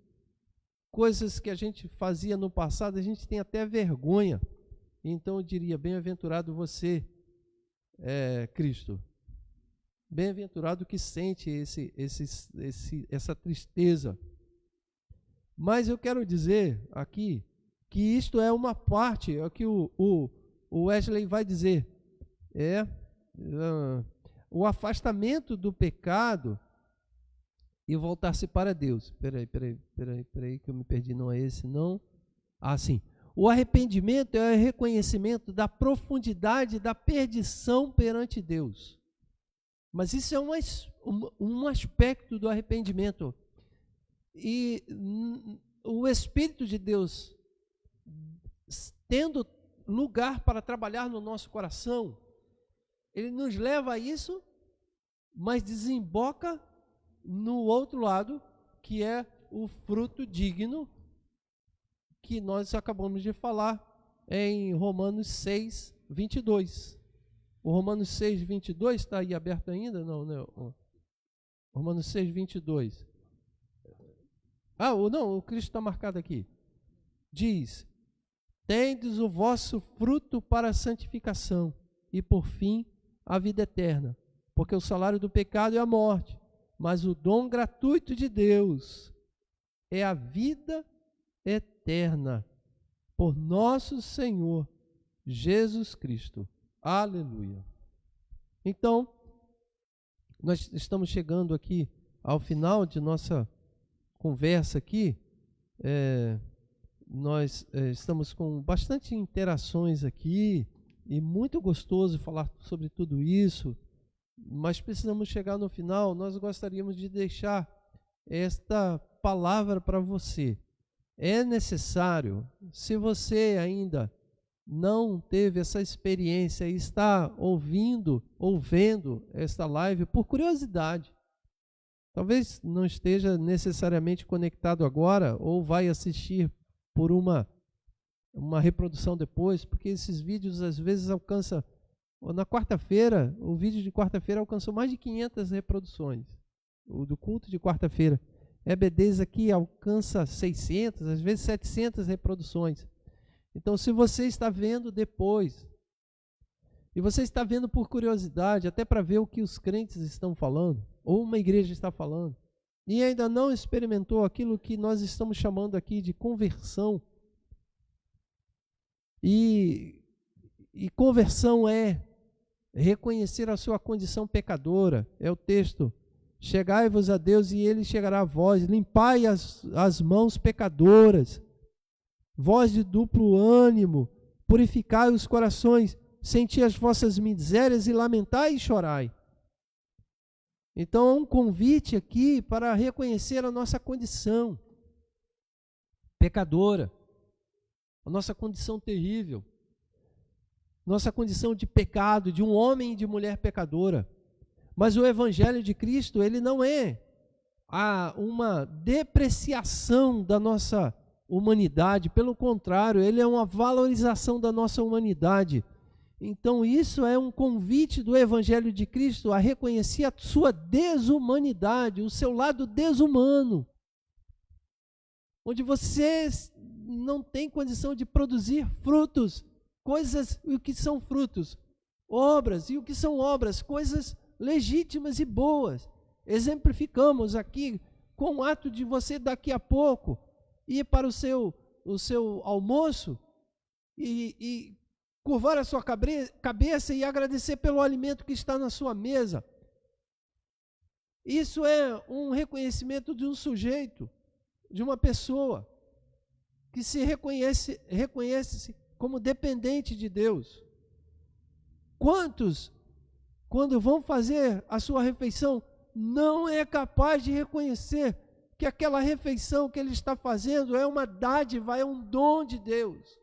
coisas que a gente fazia no passado, a gente tem até vergonha. Então eu diria, bem-aventurado você, Cristo. Bem-aventurado que sente essa tristeza. Mas eu quero dizer aqui que isto é uma parte, é o que o Wesley vai dizer, o afastamento do pecado e voltar-se para Deus. Peraí, que eu me perdi, não é esse, não. Ah, sim. O arrependimento é o reconhecimento da profundidade da perdição perante Deus. Mas isso é um aspecto do arrependimento. E o Espírito de Deus, tendo lugar para trabalhar no nosso coração, ele nos leva a isso, mas desemboca no outro lado, que é o fruto digno, que nós acabamos de falar em Romanos 6:22. O Romanos 6:22 está aí aberto ainda? Não, né? Romanos 6:22. O Cristo está marcado aqui. Diz, tendes o vosso fruto para a santificação e por fim a vida eterna, porque o salário do pecado é a morte, mas o dom gratuito de Deus é a vida eterna por nosso Senhor Jesus Cristo. Aleluia. Então, nós estamos chegando aqui ao final de nossa conversa aqui. Nós estamos com bastante interações aqui e muito gostoso falar sobre tudo isso, mas precisamos chegar no final. Nós gostaríamos de deixar esta palavra para você. É necessário, se você ainda não teve essa experiência e está ouvindo esta live por curiosidade, talvez não esteja necessariamente conectado agora ou vai assistir por uma reprodução depois, porque esses vídeos às vezes alcançam, na quarta-feira, o vídeo de quarta-feira alcançou mais de 500 reproduções, o do culto de quarta-feira. EBDs aqui alcança 600, às vezes 700 reproduções. Então, se você está vendo depois, e você está vendo por curiosidade, até para ver o que os crentes estão falando, ou uma igreja está falando, e ainda não experimentou aquilo que nós estamos chamando aqui de conversão, e conversão é reconhecer a sua condição pecadora, é o texto, chegai-vos a Deus e Ele chegará a vós, limpai as mãos pecadoras, vós de duplo ânimo, purificai os corações, senti as vossas misérias e lamentai e chorai. Então há um convite aqui para reconhecer a nossa condição pecadora, a nossa condição terrível, nossa condição de pecado, de um homem e de mulher pecadora. Mas o Evangelho de Cristo, ele não é uma depreciação da nossa humanidade, pelo contrário, ele é uma valorização da nossa humanidade. Então isso é um convite do Evangelho de Cristo a reconhecer a sua desumanidade, o seu lado desumano, onde você não tem condição de produzir frutos, coisas, e o que são frutos? Obras, e o que são obras? Coisas legítimas e boas. Exemplificamos aqui com o ato de você daqui a pouco ir para o seu almoço e curvar a sua cabeça e agradecer pelo alimento que está na sua mesa. Isso é um reconhecimento de um sujeito, de uma pessoa que se reconhece como dependente de Deus. Quantos, quando vão fazer a sua refeição, não é capaz de reconhecer que aquela refeição que ele está fazendo é uma dádiva, é um dom de Deus?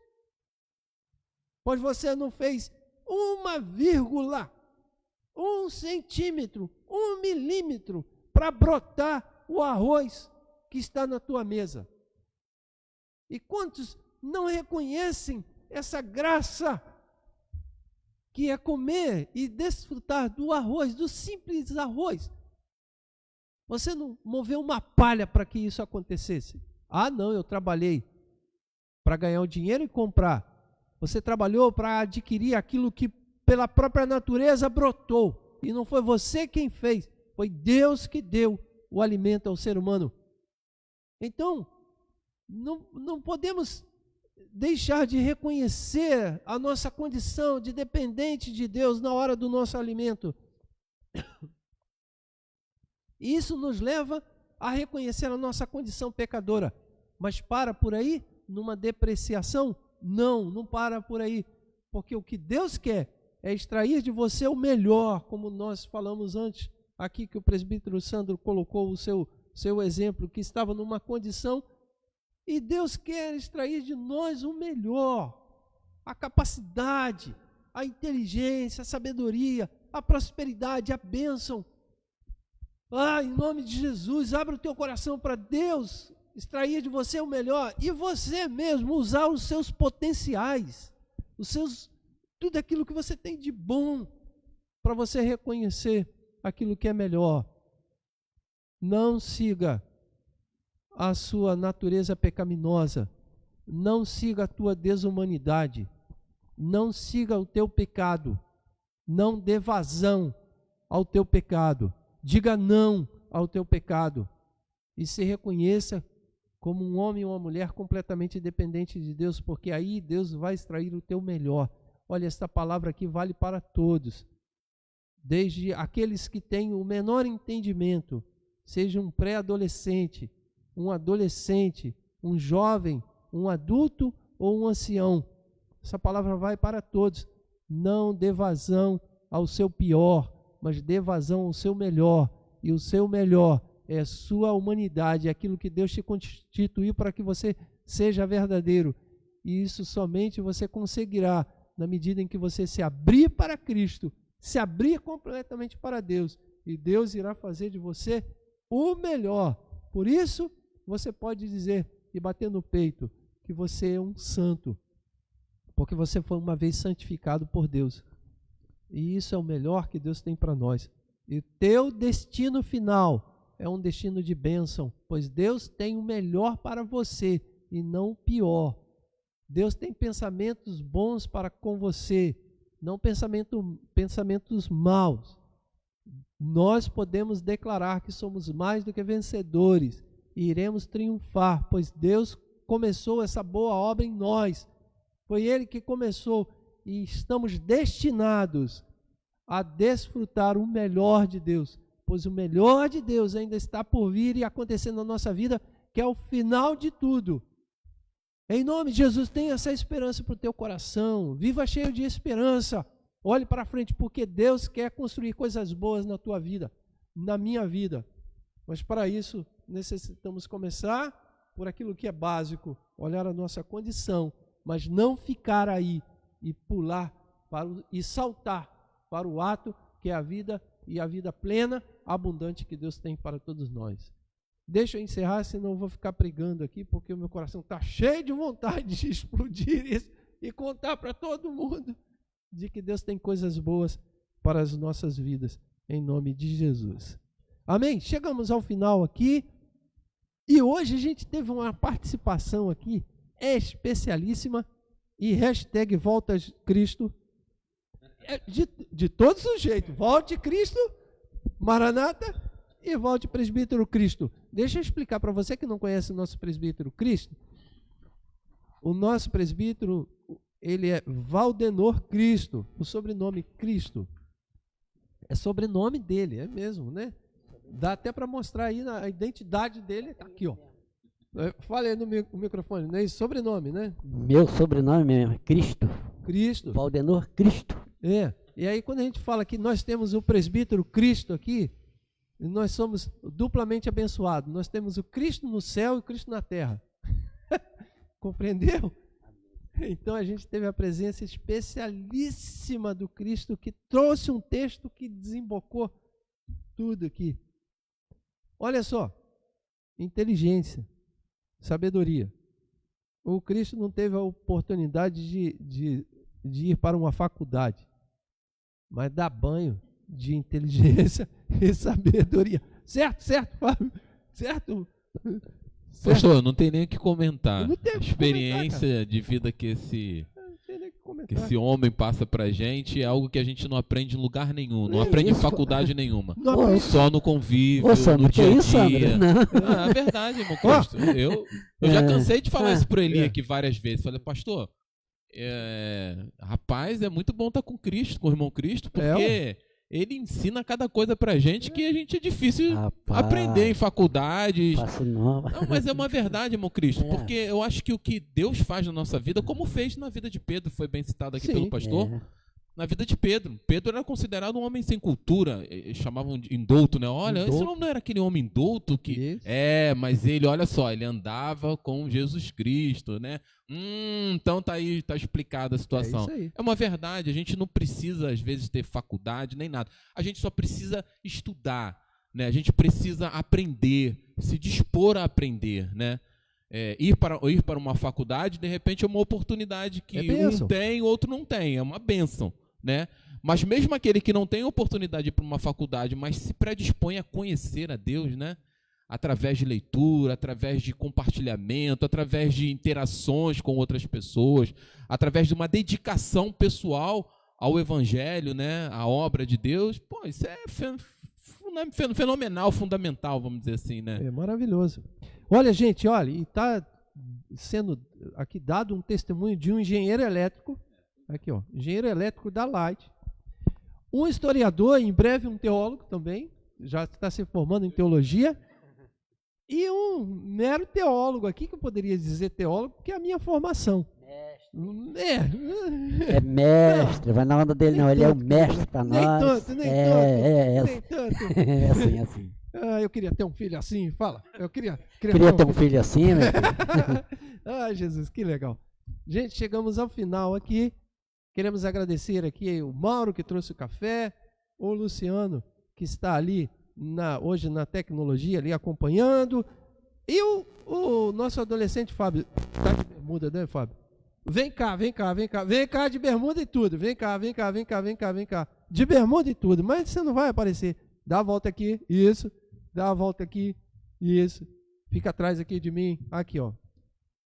Pois você não fez uma vírgula, 1 centímetro, 1 milímetro para brotar o arroz que está na tua mesa. E quantos não reconhecem essa graça que é comer e desfrutar do arroz, do simples arroz? Você não moveu uma palha para que isso acontecesse. Ah, não, eu trabalhei para ganhar o dinheiro e comprar. Você trabalhou para adquirir aquilo que pela própria natureza brotou. E não foi você quem fez, foi Deus que deu o alimento ao ser humano. Então, não podemos deixar de reconhecer a nossa condição de dependente de Deus na hora do nosso alimento. Isso nos leva a reconhecer a nossa condição pecadora. Mas para por aí, numa depreciação? Não para por aí. Porque o que Deus quer é extrair de você o melhor, como nós falamos antes, aqui que o presbítero Sandro colocou o seu exemplo, que estava numa condição, e Deus quer extrair de nós o melhor, a capacidade, a inteligência, a sabedoria, a prosperidade, a bênção. Em nome de Jesus, abre o teu coração para Deus extrair de você o melhor e você mesmo usar os seus potenciais, tudo aquilo que você tem de bom para você reconhecer aquilo que é melhor. Não siga a sua natureza pecaminosa, não siga a tua desumanidade, não siga o teu pecado, não dê vazão ao teu pecado. Diga não ao teu pecado e se reconheça como um homem ou uma mulher completamente dependente de Deus, porque aí Deus vai extrair o teu melhor. Olha, esta palavra aqui vale para todos, desde aqueles que têm o menor entendimento, seja um pré-adolescente, um adolescente, um jovem, um adulto ou um ancião. Essa palavra vai para todos. Não dê vazão ao seu pior, mas dê vazão ao seu melhor, e o seu melhor é a sua humanidade, é aquilo que Deus te constituiu para que você seja verdadeiro, e isso somente você conseguirá na medida em que você se abrir para Cristo, se abrir completamente para Deus, e Deus irá fazer de você o melhor. Por isso, você pode dizer e bater no peito que você é um santo, porque você foi uma vez santificado por Deus. E isso é o melhor que Deus tem para nós. E teu destino final é um destino de bênção, pois Deus tem o melhor para você e não o pior. Deus tem pensamentos bons para com você, não pensamentos maus. Nós podemos declarar que somos mais do que vencedores e iremos triunfar, pois Deus começou essa boa obra em nós. Foi Ele que começou e estamos destinados a desfrutar o melhor de Deus, pois o melhor de Deus ainda está por vir e acontecer na nossa vida, que é o final de tudo. Em nome de Jesus, tenha essa esperança para o teu coração, viva cheio de esperança, olhe para frente, porque Deus quer construir coisas boas na tua vida, na minha vida. Mas para isso, necessitamos começar por aquilo que é básico, olhar a nossa condição, mas não ficar aí e pular e saltar para o ato que é a vida e a vida plena, abundante que Deus tem para todos nós. Deixa eu encerrar, senão eu vou ficar pregando aqui, porque o meu coração está cheio de vontade de explodir isso e contar para todo mundo de que Deus tem coisas boas para as nossas vidas, em nome de Jesus. Amém? Chegamos ao final aqui, e hoje a gente teve uma participação aqui especialíssima e hashtag Volta Cristo. De todos os jeitos, volte Cristo, Maranata, e volte Presbítero Cristo. Deixa eu explicar para você que não conhece o nosso Presbítero Cristo. O nosso presbítero, ele é Valdenor Cristo, o sobrenome Cristo. É sobrenome dele, é mesmo, né? Dá até para mostrar aí a identidade dele, tá aqui, ó. Fala aí no microfone, não é isso? Sobrenome, né? Meu sobrenome mesmo é Cristo. Cristo. Valdenor Cristo. É. E aí quando a gente fala que nós temos o presbítero Cristo aqui, nós somos duplamente abençoados. Nós temos o Cristo no céu e o Cristo na terra. Compreendeu? Então a gente teve a presença especialíssima do Cristo que trouxe um texto que desembocou tudo aqui. Olha só, inteligência, sabedoria. O Cristo não teve a oportunidade de ir para uma faculdade, mas dar banho de inteligência e sabedoria. Certo, Fábio? Certo? Pastor, não tem nem o que comentar. Não tem A o que experiência comentar, de vida que esse comentar. esse homem passa pra gente é algo que a gente não aprende em lugar nenhum, não É aprende em isso. faculdade nenhuma. Não Ô, aprende. Só no convívio, Ô, Sandro, no que dia a isso, Sandro? dia. Não. Ah, é verdade, irmão Cristo. Eu já cansei de falar isso pro Eli aqui várias vezes. Falei, pastor, rapaz, é muito bom estar com Cristo, com o irmão Cristo, porque ele ensina cada coisa pra gente que a gente é difícil Rapaz, aprender em faculdades. faço nova. Não, mas é uma verdade, irmão Cristo, É. porque eu acho que o que Deus faz na nossa vida, como fez na vida de Pedro, foi bem citado aqui Sim. pelo pastor, na vida de Pedro. Pedro era considerado um homem sem cultura, eles chamavam de indouto, né? Olha, esse Indouto. não era aquele homem indouto que... Isso. Mas ele, olha só, ele andava com Jesus Cristo, né? Então tá aí, tá explicada a situação. É isso aí. É uma verdade, a gente não precisa, às vezes, ter faculdade, nem nada. A gente só precisa estudar, né? A gente precisa aprender, se dispor a aprender, né? Ir para uma faculdade, de repente, é uma oportunidade que bênção. um tem, outro não tem. É uma bênção, né? Mas mesmo aquele que não tem oportunidade de ir para uma faculdade, mas se predispõe a conhecer a Deus, né? Através de leitura, através de compartilhamento, através de interações com outras pessoas, através de uma dedicação pessoal ao Evangelho, né? À obra de Deus. Pô, isso é fenomenal, fundamental, vamos dizer assim, né? É maravilhoso. Olha, gente, olha, e está sendo aqui dado um testemunho de um engenheiro elétrico, aqui, ó, engenheiro elétrico da Light, um historiador, em breve um teólogo também, já está se formando em teologia, e um mero teólogo aqui, que eu poderia dizer teólogo, porque é a minha formação. É mestre, vai na onda dele não, ele é o mestre para Nem nós. tanto, nem É tanto. é assim. Eu queria ter um filho assim, fala. Eu queria Queria ter um filho assim, meu filho. Ai, Jesus, que legal. Gente, chegamos ao final aqui. Queremos agradecer aqui o Mauro, que trouxe o café, o Luciano, que está ali hoje na tecnologia, ali acompanhando, e o nosso adolescente Fábio. Está de bermuda, né, Fábio? Vem cá de bermuda e tudo. Vem cá. De bermuda e tudo, mas você não vai aparecer. Dá a volta aqui, isso. Dá a volta aqui, isso. Fica atrás aqui de mim. Aqui, ó.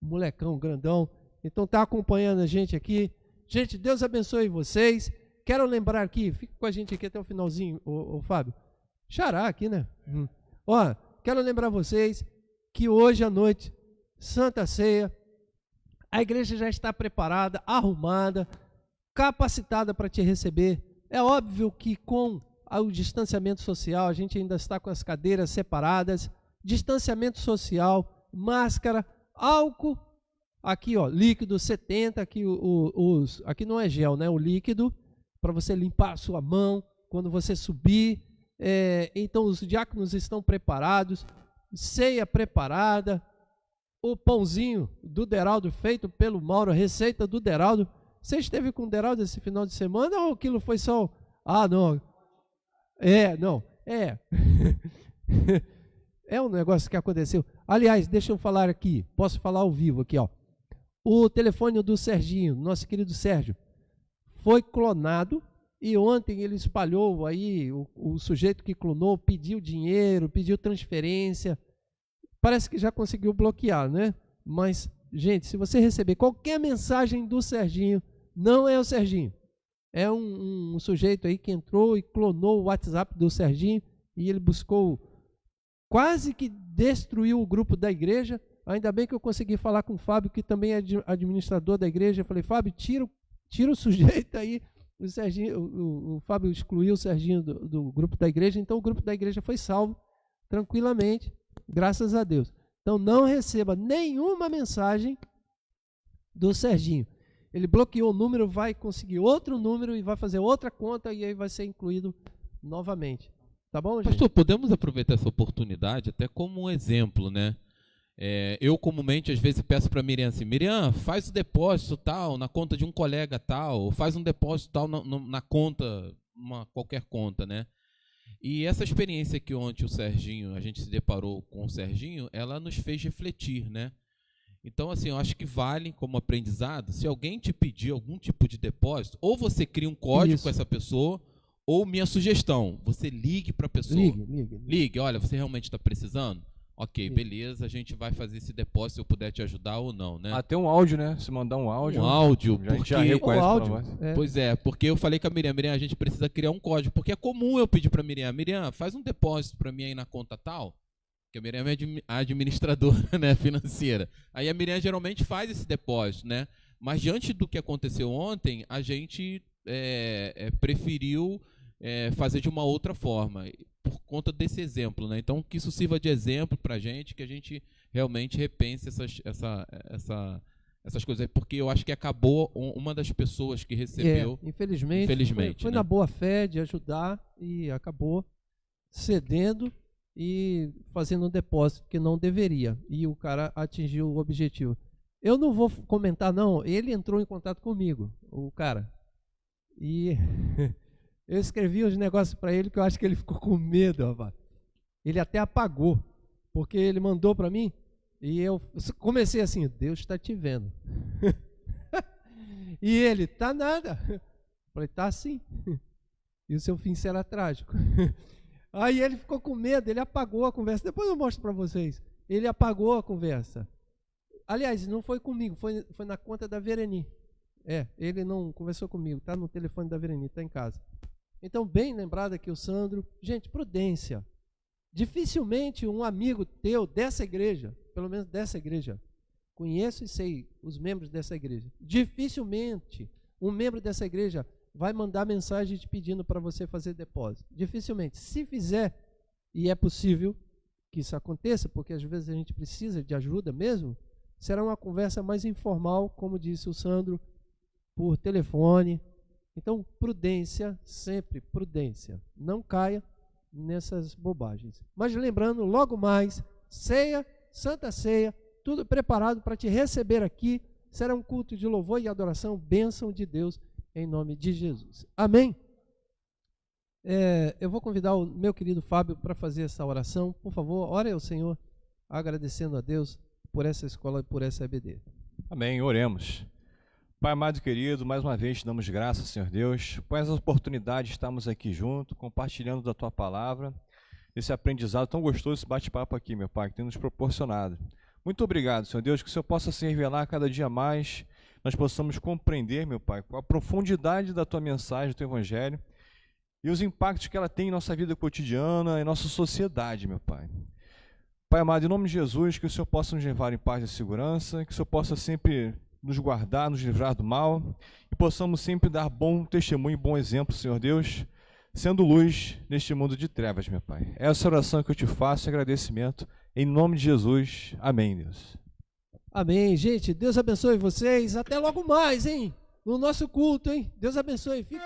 Molecão, grandão. Então tá acompanhando a gente aqui. Gente, Deus abençoe vocês. Quero lembrar aqui, fica com a gente aqui até o finalzinho, o Fábio. Xará aqui, né? Ó, quero lembrar vocês que hoje à noite, Santa Ceia, a igreja já está preparada, arrumada, capacitada para te receber. É óbvio que com o distanciamento social, a gente ainda está com as cadeiras separadas, distanciamento social, máscara, álcool, aqui ó, líquido 70, aqui, aqui não é gel, né? O líquido, para você limpar a sua mão, quando você subir. Então os diáconos estão preparados, ceia preparada, o pãozinho do Deraldo feito pelo Mauro, receita do Deraldo. Você esteve com o Deraldo esse final de semana ou aquilo foi só... Ah, não. É um negócio que aconteceu. Aliás, deixa eu falar aqui, posso falar ao vivo aqui, ó. O telefone do Serginho, nosso querido Sérgio, foi clonado e ontem ele espalhou aí, o sujeito que clonou pediu dinheiro, pediu transferência, parece que já conseguiu bloquear, né? Mas Gente, se você receber qualquer mensagem do Serginho, não é o Serginho. É um sujeito aí que entrou e clonou o WhatsApp do Serginho e ele buscou, quase que destruiu o grupo da igreja. Ainda bem que eu consegui falar com o Fábio, que também é administrador da igreja. Eu falei, Fábio, tira o sujeito aí. O Serginho, o Fábio excluiu o Serginho do grupo da igreja, então o grupo da igreja foi salvo tranquilamente, graças a Deus. Então não receba nenhuma mensagem do Serginho. Ele bloqueou o número, vai conseguir outro número e vai fazer outra conta e aí vai ser incluído novamente. Tá bom, gente? Pastor, podemos aproveitar essa oportunidade até como um exemplo, né? Eu comumente às vezes peço para a Miriam assim, Miriam, faz o depósito tal na conta de um colega tal, ou faz um depósito tal na conta, qualquer conta, né? E essa experiência que ontem a gente se deparou com o Serginho, ela nos fez refletir, né? Então, assim, eu acho que vale como aprendizado, se alguém te pedir algum tipo de depósito, ou você cria um código com essa pessoa, ou minha sugestão, você ligue para a pessoa. Ligue, olha, você realmente está precisando? Ok, beleza, a gente vai fazer esse depósito se eu puder te ajudar ou não, né? Até um áudio, né? Se mandar um áudio. Um áudio, a gente já reconhece o áudio. Pois é, porque eu falei com a Miriam, a gente precisa criar um código, porque é comum eu pedir para a Miriam, faz um depósito para mim aí na conta tal, que a Miriam é administradora, né, financeira. Aí a Miriam geralmente faz esse depósito, né? Mas diante do que aconteceu ontem, a gente preferiu fazer de uma outra forma, por conta desse exemplo, né? Então, que isso sirva de exemplo para a gente, que a gente realmente repense essas coisas, porque eu acho que acabou uma das pessoas que recebeu. Infelizmente foi né? na boa fé de ajudar e acabou cedendo e fazendo um depósito que não deveria. E o cara atingiu o objetivo. Eu não vou comentar, não. Ele entrou em contato comigo, o cara. E eu escrevi uns negócios para ele que eu acho que ele ficou com medo, rapaz. Ele até apagou, porque ele mandou para mim e eu comecei assim, Deus está te vendo. E ele, tá nada. Eu falei, tá sim. E o seu fim será trágico. Aí ele ficou com medo, ele apagou a conversa. Depois eu mostro para vocês. Ele apagou a conversa. Aliás, não foi comigo, foi na conta da Vereni. Ele não conversou comigo, está no telefone da Vereni, está em casa. Então, bem lembrado aqui o Sandro. Gente, prudência. Dificilmente um amigo teu dessa igreja, pelo menos dessa igreja, conheço e sei os membros dessa igreja, dificilmente um membro dessa igreja vai mandar mensagem te pedindo para você fazer depósito. Dificilmente. Se fizer, e é possível que isso aconteça, porque às vezes a gente precisa de ajuda mesmo, será uma conversa mais informal, como disse o Sandro, por telefone. Então, prudência, sempre prudência. Não caia nessas bobagens. Mas lembrando, logo mais, ceia, Santa Ceia, tudo preparado para te receber aqui. Será um culto de louvor e adoração, bênção de Deus, em nome de Jesus. Amém? Eu vou convidar o meu querido Fábio para fazer essa oração. Por favor, ore ao Senhor, agradecendo a Deus por essa escola e por essa EBD. Amém, oremos. Pai amado e querido, mais uma vez te damos graças, Senhor Deus, por essa oportunidade de estarmos aqui juntos, compartilhando da Tua Palavra, esse aprendizado tão gostoso, esse bate-papo aqui, meu Pai, que tem nos proporcionado. Muito obrigado, Senhor Deus, que o Senhor possa se revelar cada dia mais, nós possamos compreender, meu Pai, a profundidade da Tua mensagem, do Teu Evangelho, e os impactos que ela tem em nossa vida cotidiana, em nossa sociedade, meu Pai. Pai amado, em nome de Jesus, que o Senhor possa nos levar em paz e segurança, que o Senhor possa sempre nos guardar, nos livrar do mal, e possamos sempre dar bom testemunho e bom exemplo, Senhor Deus, sendo luz neste mundo de trevas, meu Pai. Essa oração que eu te faço, agradecimento, em nome de Jesus. Amém, Deus. Amém, gente. Deus abençoe vocês. Até logo mais, hein? No nosso culto, hein? Deus abençoe. Fique